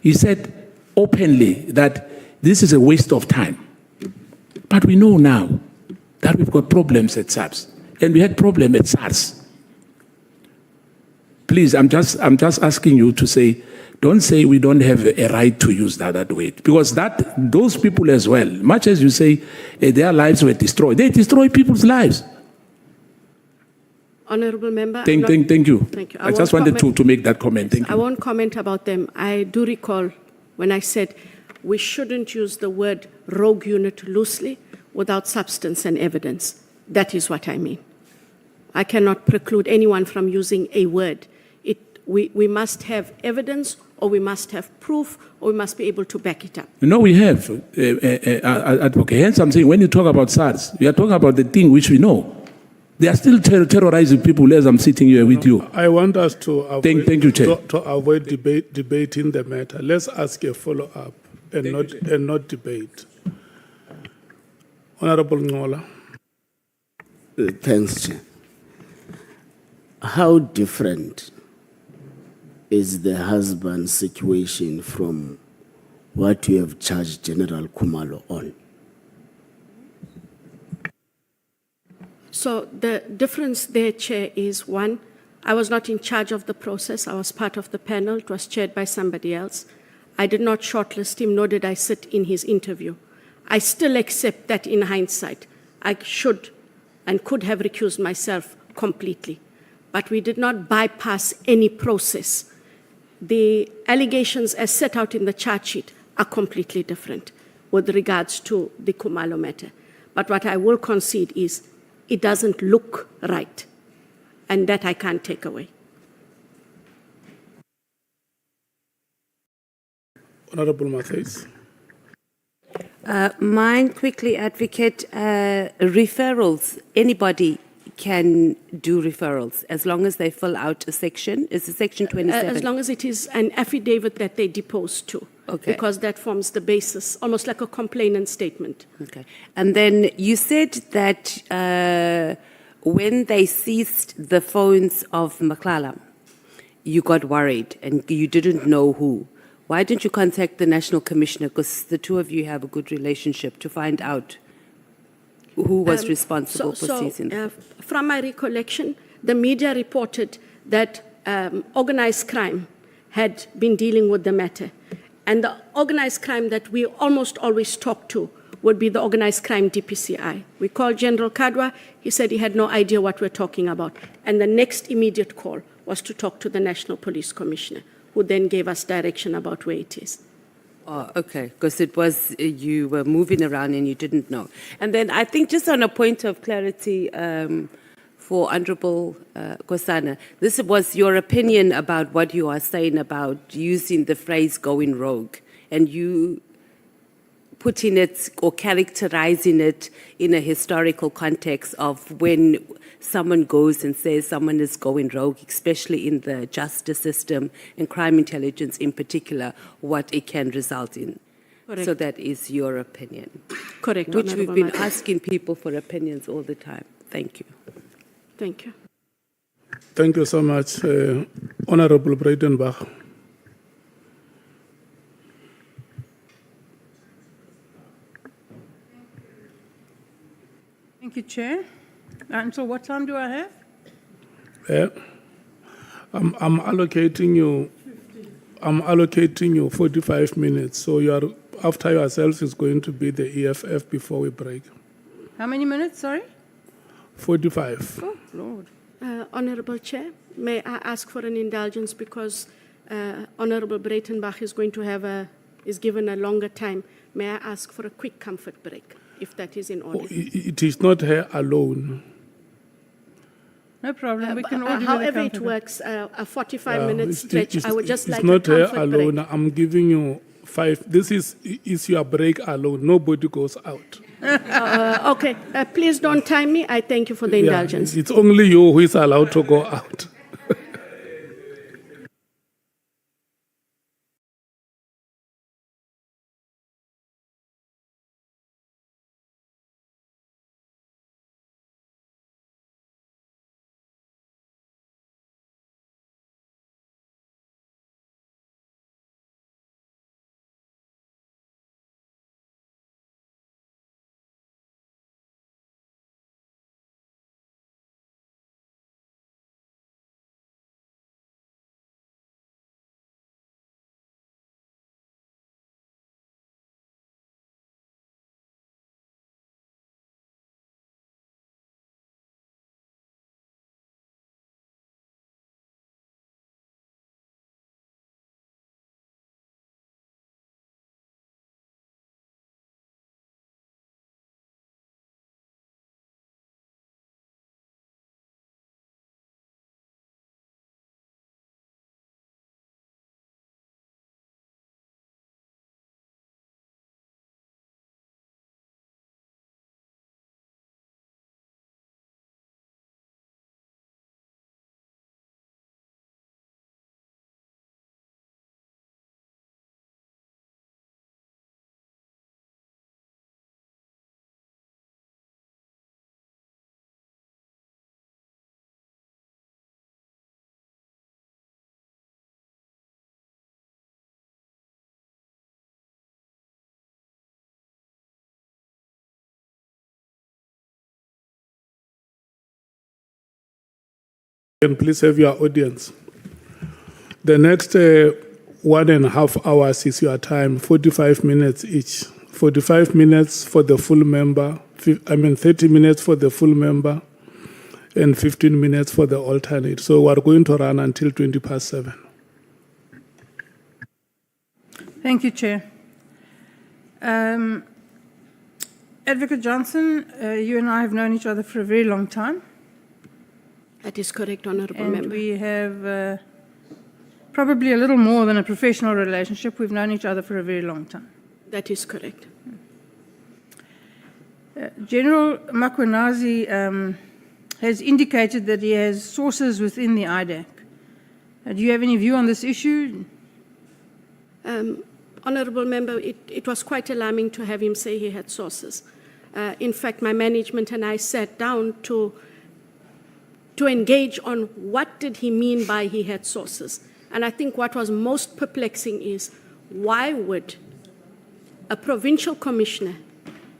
[SPEAKER 7] He said openly that this is a waste of time. But we know now that we've got problems at SAPS. And we had problem at SARS. Please, I'm just asking you to say, don't say we don't have a right to use that word. Because those people as well, much as you say their lives were destroyed, they destroy people's lives.
[SPEAKER 3] Honourable Member.
[SPEAKER 7] Thank you.
[SPEAKER 3] Thank you.
[SPEAKER 7] I just wanted to make that comment. Thank you.
[SPEAKER 3] I won't comment about them. I do recall when I said we shouldn't use the word rogue unit loosely without substance and evidence. That is what I mean. I cannot preclude anyone from using a word. We must have evidence, or we must have proof, or we must be able to back it up.
[SPEAKER 7] No, we have, Advocate. Hence, I'm saying when you talk about SARS, we are talking about the thing which we know. They are still terrorizing people as I'm sitting here with you.
[SPEAKER 1] I want us to avoid,
[SPEAKER 7] Thank you, Chair.
[SPEAKER 1] to avoid debating the matter. Let's ask a follow-up and not debate. Honourable Ngola.
[SPEAKER 4] Thanks, Chair. How different is the husband's situation from what you have charged General Khumalo on?
[SPEAKER 3] So the difference there, Chair, is one, I was not in charge of the process. I was part of the panel. It was chaired by somebody else. I did not shortlist him, nor did I sit in his interview. I still accept that in hindsight, I should and could have recused myself completely. But we did not bypass any process. The allegations as set out in the charge sheet are completely different with regards to the Khumalo matter. But what I will concede is it doesn't look right, and that I can't take away.
[SPEAKER 1] Honourable Matthys.
[SPEAKER 9] Mine quickly, Advocate. Referrals, anybody can do referrals as long as they fill out a section. Is it section 27?
[SPEAKER 3] As long as it is an affidavit that they depose to.
[SPEAKER 9] Okay.
[SPEAKER 3] Because that forms the basis, almost like a complainant statement.
[SPEAKER 9] Okay. And then you said that when they seized the phones of Mkhwanazi, you got worried and you didn't know who. Why didn't you contact the National Commissioner? Because the two of you have a good relationship, to find out who was responsible for seizing them.
[SPEAKER 3] From my recollection, the media reported that organized crime had been dealing with the matter. And the organized crime that we almost always talk to would be the organized crime DPCI. We called General Kadwa. He said he had no idea what we're talking about. And the next immediate call was to talk to the National Police Commissioner, who then gave us direction about where it is.
[SPEAKER 9] Oh, okay, because it was, you were moving around and you didn't know. And then I think just on a point of clarity for Honorable Kosana, this was your opinion about what you are saying about using the phrase going rogue, and you putting it or characterizing it in a historical context of when someone goes and says someone is going rogue, especially in the justice system and crime intelligence in particular, what it can result in.
[SPEAKER 3] Correct.
[SPEAKER 9] So that is your opinion.
[SPEAKER 3] Correct.
[SPEAKER 9] Which we've
[SPEAKER 3] Honourable
[SPEAKER 9] been
[SPEAKER 3] Madam.
[SPEAKER 9] asking people for opinions all the time. Thank you.
[SPEAKER 3] Thank you.
[SPEAKER 1] Thank you so much, Honourable Breitenbach.
[SPEAKER 11] Thank you, Chair. Until what time do I have?
[SPEAKER 1] Yeah. I'm allocating you 45 minutes. So after yourself is going to be the EFF before we break.
[SPEAKER 11] How many minutes, sorry?
[SPEAKER 1] 45.
[SPEAKER 11] Oh, Lord.
[SPEAKER 3] Honourable Chair, may I ask for an indulgence because Honourable Breitenbach is going to have is given a longer time. May I ask for a quick comfort break, if that is in order?
[SPEAKER 1] It is not her alone.
[SPEAKER 11] No problem. We can all do
[SPEAKER 3] However
[SPEAKER 11] the
[SPEAKER 3] it
[SPEAKER 11] comfort.
[SPEAKER 3] works, a 45-minute stretch, I would just like
[SPEAKER 1] It's not
[SPEAKER 3] a
[SPEAKER 1] her
[SPEAKER 3] comfort
[SPEAKER 1] alone.
[SPEAKER 3] break.
[SPEAKER 1] I'm giving you 5. This is your break alone. Nobody goes out.
[SPEAKER 3] Okay, please don't time me. I thank you for the
[SPEAKER 1] Yeah,
[SPEAKER 3] indulgence.
[SPEAKER 1] it's only you who is allowed to go out. And please have your audience. The next 1.5 hours is your time, 45 minutes each. 45 minutes for the full member, 30 minutes for the full member, and 15 minutes for the alternate. So we're going to run until 7:20.
[SPEAKER 11] Thank you, Chair. Advocate Johnson, you and I have known each other for a very long time.
[SPEAKER 3] That is correct, Honourable
[SPEAKER 11] And
[SPEAKER 3] Member.
[SPEAKER 11] we have probably a little more than a professional relationship. We've known each other for a very long time.
[SPEAKER 3] That is correct.
[SPEAKER 11] General Mkhwanazi has indicated that he has sources within the IDAC. Do you have any view on this issue?
[SPEAKER 3] Honourable Member, it was quite alarming to have him say he had sources. In fact, my management and I sat down to engage on what did he mean by he had sources. And I think what was most perplexing is why would a provincial commissioner,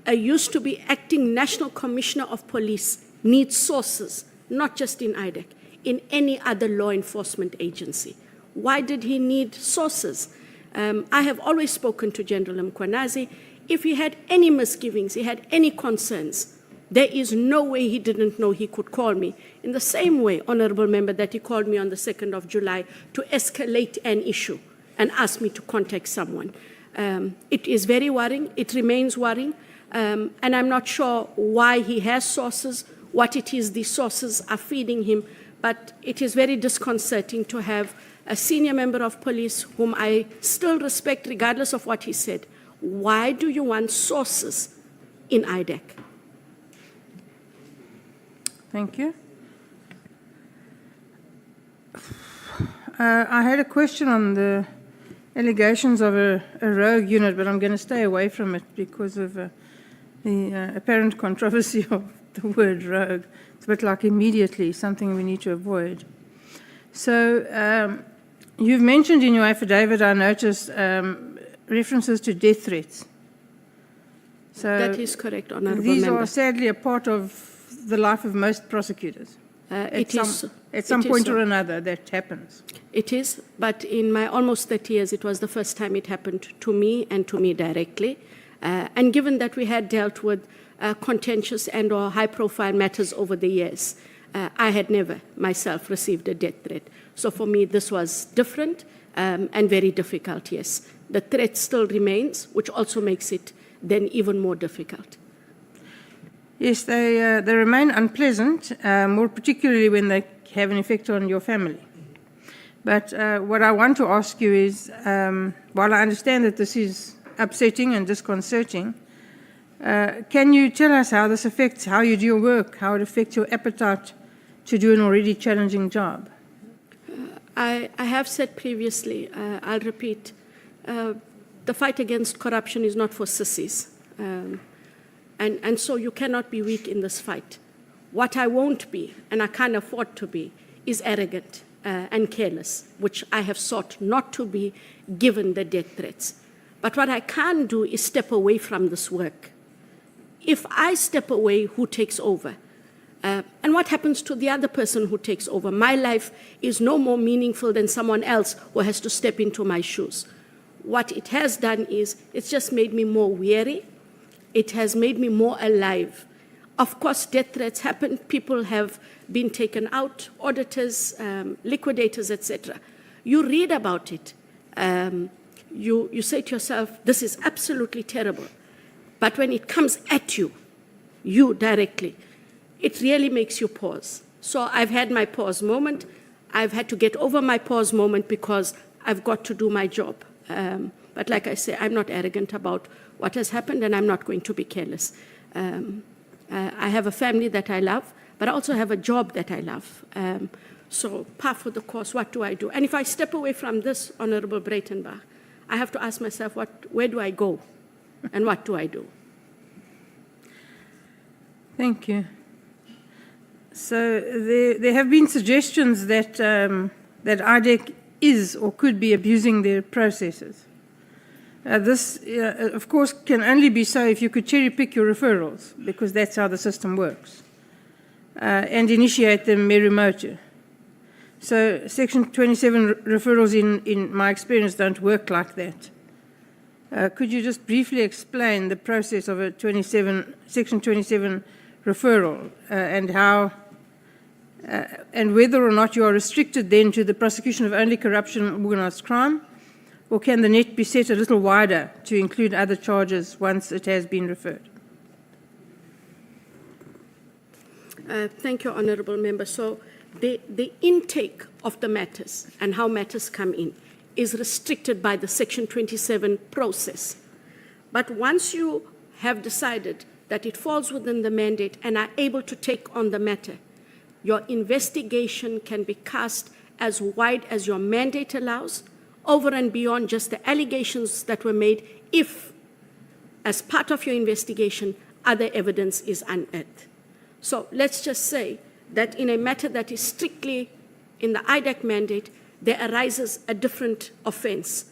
[SPEAKER 3] a used to be acting national commissioner of police, need sources, not just in IDAC, in any other law enforcement agency? Why did he need sources? I have always spoken to General Mkhwanazi. If he had any misgivings, he had any concerns, there is no way he didn't know he could call me. In the same way, Honourable Member, that he called me on the 2nd of July to escalate an issue and ask me to contact someone. It is very worrying. It remains worrying. And I'm not sure why he has sources, what it is these sources are feeding him, but it is very disconcerting to have a senior member of police whom I still respect regardless of what he said. Why do you want sources in IDAC?
[SPEAKER 11] Thank you. I had a question on the allegations of a rogue unit, but I'm going to stay away from it because of the apparent controversy of the word rogue. It's a bit like immediately, something we need to avoid. So you've mentioned in your affidavit, I noticed, references to death threats. So
[SPEAKER 3] That is correct, Honourable
[SPEAKER 11] these
[SPEAKER 3] Member.
[SPEAKER 11] are sadly a part of the life of most prosecutors. At some point or another, that happens.
[SPEAKER 3] It is, but in my almost 30 years, it was the first time it happened to me and to me directly. And given that we had dealt with contentious and or high-profile matters over the years, I had never myself received a death threat. So for me, this was different and very difficult, yes. The threat still remains, which also makes it then even more difficult.
[SPEAKER 11] Yes, they remain unpleasant, more particularly when they have an effect on your family. But what I want to ask you is, while I understand that this is upsetting and disconcerting, can you tell us how this affects how you do your work, how it affects your appetite to do an already challenging job?
[SPEAKER 3] I have said previously, I'll repeat, the fight against corruption is not for sissies. And so you cannot be weak in this fight. What I won't be, and I can't afford to be, is arrogant and careless, which I have sought not to be given the death threats. But what I can do is step away from this work. If I step away, who takes over? And what happens to the other person who takes over? My life is no more meaningful than someone else who has to step into my shoes. What it has done is it's just made me more weary. It has made me more alive. Of course, death threats happen. People have been taken out, auditors, liquidators, etc. You read about it. You say to yourself, this is absolutely terrible. But when it comes at you, you directly, it really makes you pause. So I've had my pause moment. I've had to get over my pause moment because I've got to do my job. But like I say, I'm not arrogant about what has happened, and I'm not going to be careless. I have a family that I love, but I also have a job that I love. So par for the course, what do I do? And if I step away from this, Honorable Breitenbach, I have to ask myself, where do I go? And what do I do?
[SPEAKER 11] Thank you. So there have been suggestions that, that IDAC is or could be abusing their processes. This, of course, can only be so if you could cherry-pick your referrals, because that's how the system works, and initiate them meri motu. So Section 27 referrals, in my experience, don't work like that. Could you just briefly explain the process of a Section 27 referral and how, and whether or not you are restricted then to the prosecution of only corruption and organised crime, or can the net be set a little wider to include other charges once it has been referred?
[SPEAKER 3] Thank you, Honourable Member. So the intake of the matters and how matters come in is restricted by the Section 27 process. But once you have decided that it falls within the mandate and are able to take on the matter, your investigation can be cast as wide as your mandate allows, over and beyond just the allegations that were made, if, as part of your investigation, other evidence is unearthed. So let's just say that in a matter that is strictly in the IDAC mandate, there arises a different offense.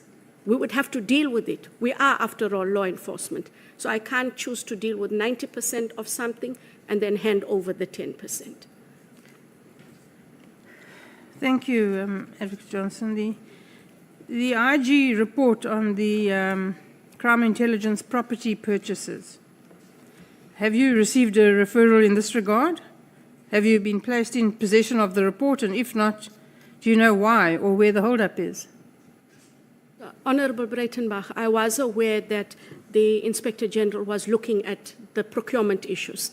[SPEAKER 3] We would have to deal with it. We are, after all, law enforcement. So I can't choose to deal with 90% of something and then hand over the 10%.
[SPEAKER 11] Thank you, Adv Johnson. The IG report on the crime intelligence property purchases. Have you received a referral in this regard? Have you been placed in possession of the report? And if not, do you know why or where the holdup is?
[SPEAKER 3] Honourable Breitenbach, I was aware that the Inspector General was looking at the procurement issues.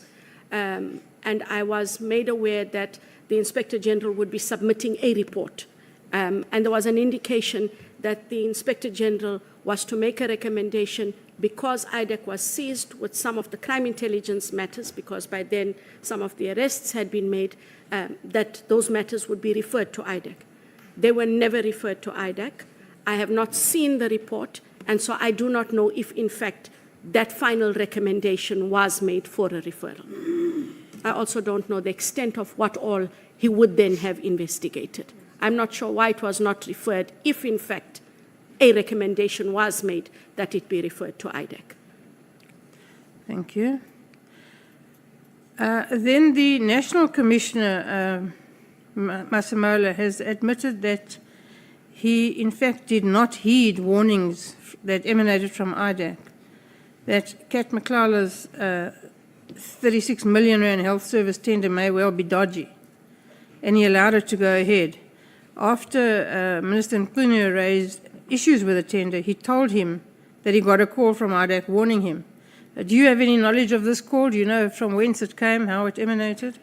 [SPEAKER 3] And I was made aware that the Inspector General would be submitting a report. And there was an indication that the Inspector General was to make a recommendation because IDAC was seized with some of the crime intelligence matters, because by then some of the arrests had been made, that those matters would be referred to IDAC. They were never referred to IDAC. I have not seen the report, and so I do not know if, in fact, that final recommendation was made for a referral. I also don't know the extent of what all he would then have investigated. I'm not sure why it was not referred, if in fact a recommendation was made that it be referred to IDAC.
[SPEAKER 11] Thank you. Then the National Commissioner, Masemola, has admitted that he in fact did not heed warnings that emanated from IDAC, that Kat McClelland's 36 million rand health service tender may well be dodgy. and he allowed it to go ahead. After Minister Mkhwanazi raised issues with the tender, he told him that he got a call from IDAC warning him. Do you have any knowledge of this call? Do you know from whence it came, how it emanated?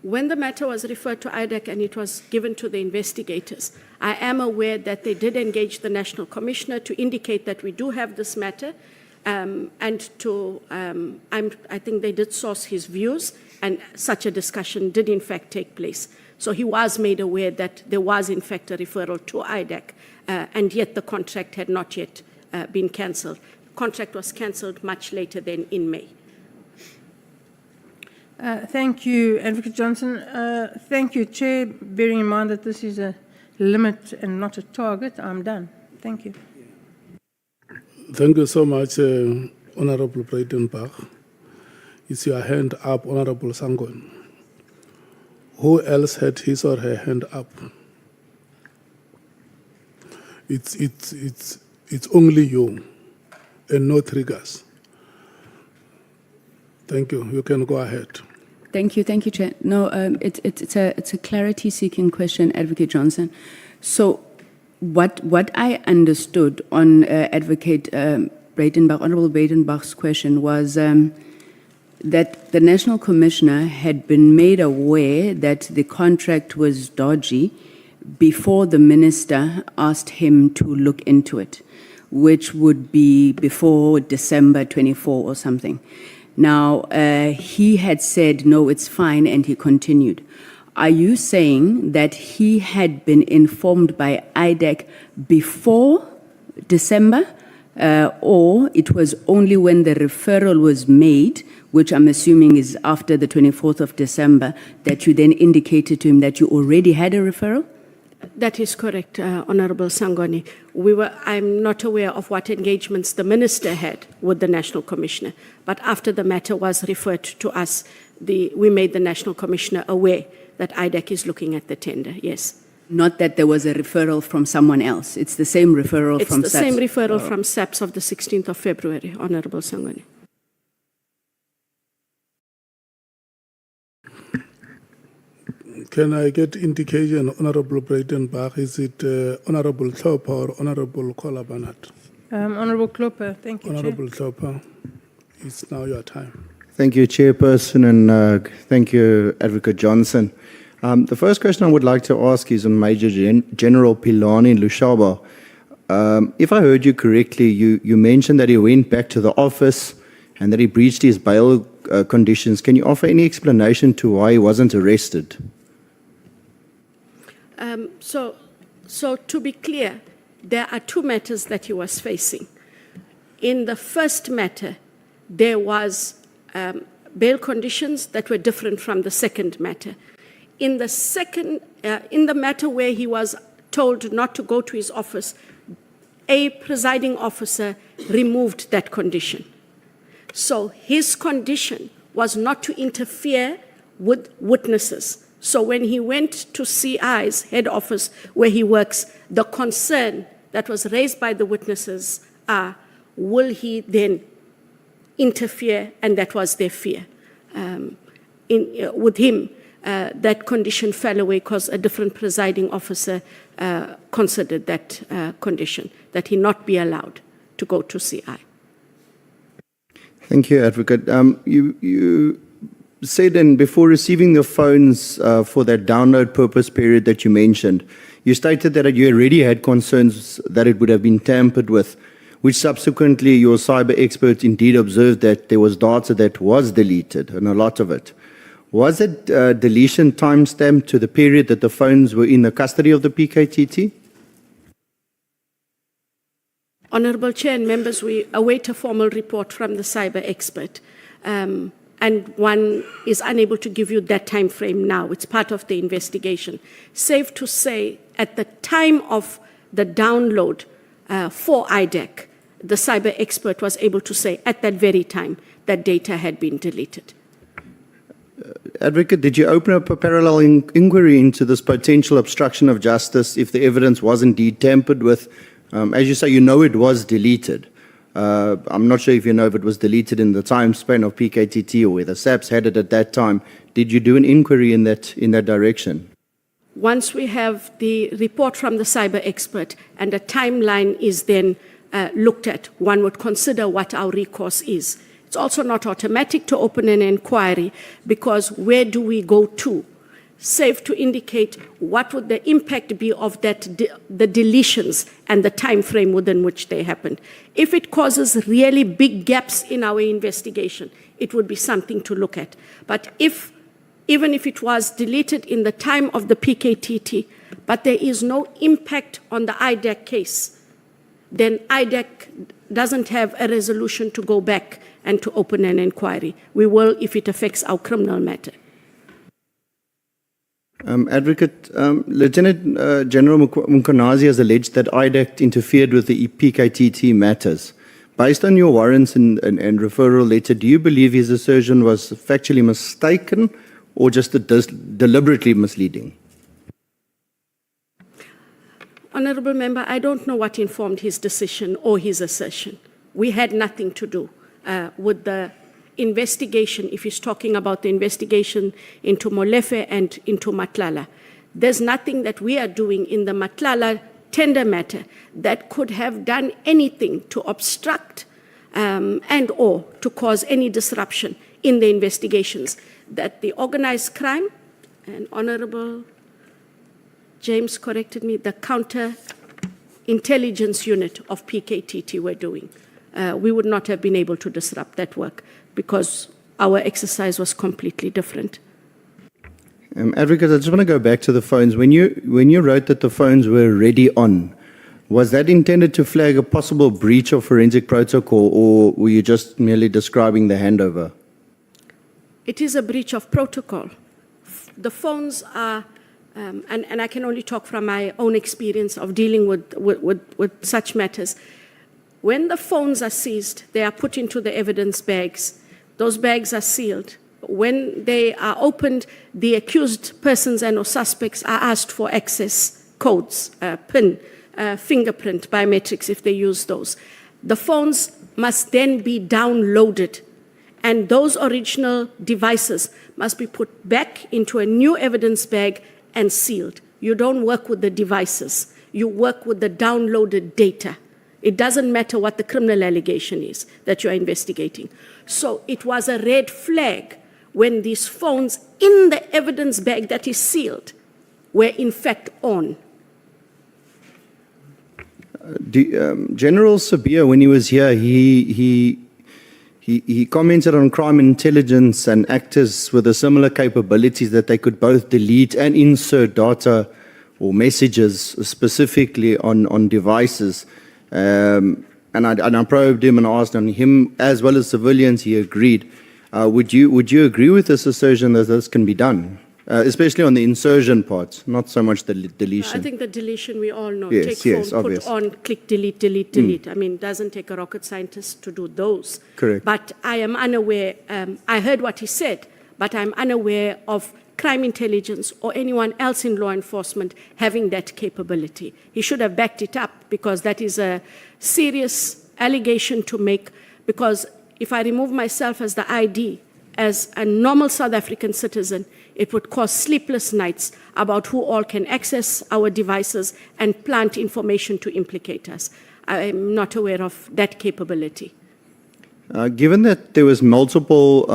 [SPEAKER 3] When the matter was referred to IDAC and it was given to the investigators, I am aware that they did engage the National Commissioner to indicate that we do have this matter, and to, I think they did source his views, and such a discussion did in fact take place. So he was made aware that there was in fact a referral to IDAC, and yet the contract had not yet been cancelled. The contract was cancelled much later than in May.
[SPEAKER 11] Thank you, Advocate Johnson. Thank you, Chair. Bearing in mind that this is a limit and not a target, I'm done. Thank you.
[SPEAKER 1] Thank you so much, Honorable Breitenbach. It's your hand up, Honorable Sangon. Who else had his or her hand up? It's only you, and no triggers. Thank you. You can go ahead.
[SPEAKER 2] Thank you, Chair. No, it's a clarity-seeking question, Advocate Johnson. So, what I understood on Advocate Breitenbach, Honourable Breitenbach's question was that the National Commissioner had been made aware that the contract was dodgy before the Minister asked him to look into it, which would be before December 24 or something. Now, he had said, no, it's fine, and he continued. Are you saying that he had been informed by IDAC before December, or it was only when the referral was made, which I'm assuming is after the 24th of December, that you then indicated to him that you already had a referral?
[SPEAKER 3] That is correct, Honourable Sangoni. I'm not aware of what engagements the Minister had with the National Commissioner, but after the matter was referred to us, we made the National Commissioner aware that IDAC is looking at the tender, yes.
[SPEAKER 2] Not that there was a referral from someone else. It's the same referral from SAPS.
[SPEAKER 3] It's the same referral from SAPS of the 16th of February, Honourable Sangoni.
[SPEAKER 1] Can I get indication, Honourable Breitenbach, is it Honourable Klopper or Honourable Kolabanat?
[SPEAKER 11] Honourable Klopper, thank you,
[SPEAKER 1] Honourable Klopper, it's now your time.
[SPEAKER 12] Thank you, Chairperson, and thank you, Advocate Johnson. The first question I would like to ask is on Major General Pilani Lushaba. If I heard you correctly, you mentioned that he went back to the office and that he breached his bail conditions. Can you offer any explanation to why he wasn't arrested?
[SPEAKER 3] So to be clear, there are two matters that he was facing. In the first matter, there was bail conditions that were different from the second matter. In the second, in the matter where he was told not to go to his office, a presiding officer removed that condition. So his condition was not to interfere with witnesses. So when he went to CI's head office where he works, the concern that was raised by the witnesses are, will he then interfere? And that was their fear. With him, that condition fell away because a different presiding officer considered that condition, that he not be allowed to go to CI.
[SPEAKER 12] Thank you, Advocate. You said, and before receiving the phones for that download purpose period that you mentioned, you stated that you already had concerns that it would have been tampered with, which subsequently your cyber experts indeed observed that there was data that was deleted, and a lot of it. Was it deletion timestamped to the period that the phones were in the custody of the PKTT?
[SPEAKER 3] Honourable Chair and members, we await a formal report from the cyber expert. And one is unable to give you that time frame now. It's part of the investigation. Safe to say, at the time of the download for IDAC, the cyber expert was able to say at that very time that data had been deleted.
[SPEAKER 12] Advocate, did you open up a parallel inquiry into this potential obstruction of justice if the evidence was indeed tampered with? As you say, you know it was deleted. I'm not sure if you know if it was deleted in the time span of PKTT or whether SAPS had it at that time. Did you do an inquiry in that direction?
[SPEAKER 3] Once we have the report from the cyber expert and a timeline is then looked at, one would consider what our recourse is. It's also not automatic to open an inquiry, because where do we go to? Safe to indicate what would the impact be of that, the deletions and the time frame within which they happened. If it causes really big gaps in our investigation, it would be something to look at. But even if it was deleted in the time of the PKTT, but there is no impact on the IDAC case, then IDAC doesn't have a resolution to go back and to open an inquiry. We will if it affects our criminal matter.
[SPEAKER 12] Advocate, Lieutenant General Mkhwanazi has alleged that IDAC interfered with the PKTT matters. Based on your warrants and referral letter, do you believe his assertion was factually mistaken or just deliberately misleading?
[SPEAKER 3] Honourable Member, I don't know what informed his decision or his assertion. We had nothing to do with the investigation, if he's talking about the investigation into Molefe and into Matlala. There's nothing that we are doing in the Matlala tender matter that could have done anything to obstruct and or to cause any disruption in the investigations that the organized crime, and Honourable James corrected me, the counter-intelligence unit of PKTT were doing. We would not have been able to disrupt that work because our exercise was completely different.
[SPEAKER 12] Advocate, I just want to go back to the phones. When you wrote that the phones were already on, was that intended to flag a possible breach of forensic protocol, or were you just merely describing the handover?
[SPEAKER 3] It is a breach of protocol. The phones are, and I can only talk from my own experience of dealing with such matters. When the phones are seized, they are put into the evidence bags. Those bags are sealed. When they are opened, the accused persons and or suspects are asked for access codes, PIN, fingerprint, biometrics, if they use those. The phones must then be downloaded, and those original devices must be put back into a new evidence bag and sealed. You don't work with the devices. You work with the downloaded data. It doesn't matter what the criminal allegation is that you're investigating. So it was a red flag when these phones in the evidence bag that is sealed were in fact on.
[SPEAKER 12] General Sabia, when he was here, he commented on crime intelligence and actors with the similar capabilities that they could both delete and insert data or messages specifically on devices. And I probed him and asked on him, as well as civilians, he agreed. Would you agree with this assertion that this can be done, especially on the insertion part, not so much the deletion?
[SPEAKER 3] I think the deletion we all know.
[SPEAKER 12] Yes,
[SPEAKER 3] take
[SPEAKER 12] yes,
[SPEAKER 3] phone,
[SPEAKER 12] obvious.
[SPEAKER 3] put on, click, delete, delete, delete. I mean, it doesn't take a rocket scientist to do those.
[SPEAKER 12] Correct.
[SPEAKER 3] But I am unaware, I heard what he said, but I'm unaware of crime intelligence or anyone else in law enforcement having that capability. He should have backed it up, because that is a serious allegation to make, because if I remove myself as the ID, as a normal South African citizen, it would cause sleepless nights about who all can access our devices and plant information to implicate us. I'm not aware of that capability.
[SPEAKER 12] Given that there was multiple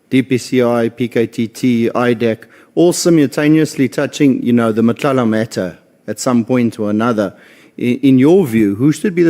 [SPEAKER 12] DPCI, PKTT, IDAC, all simultaneously touching, the Matlala matter at some point or another, in your view, who should be the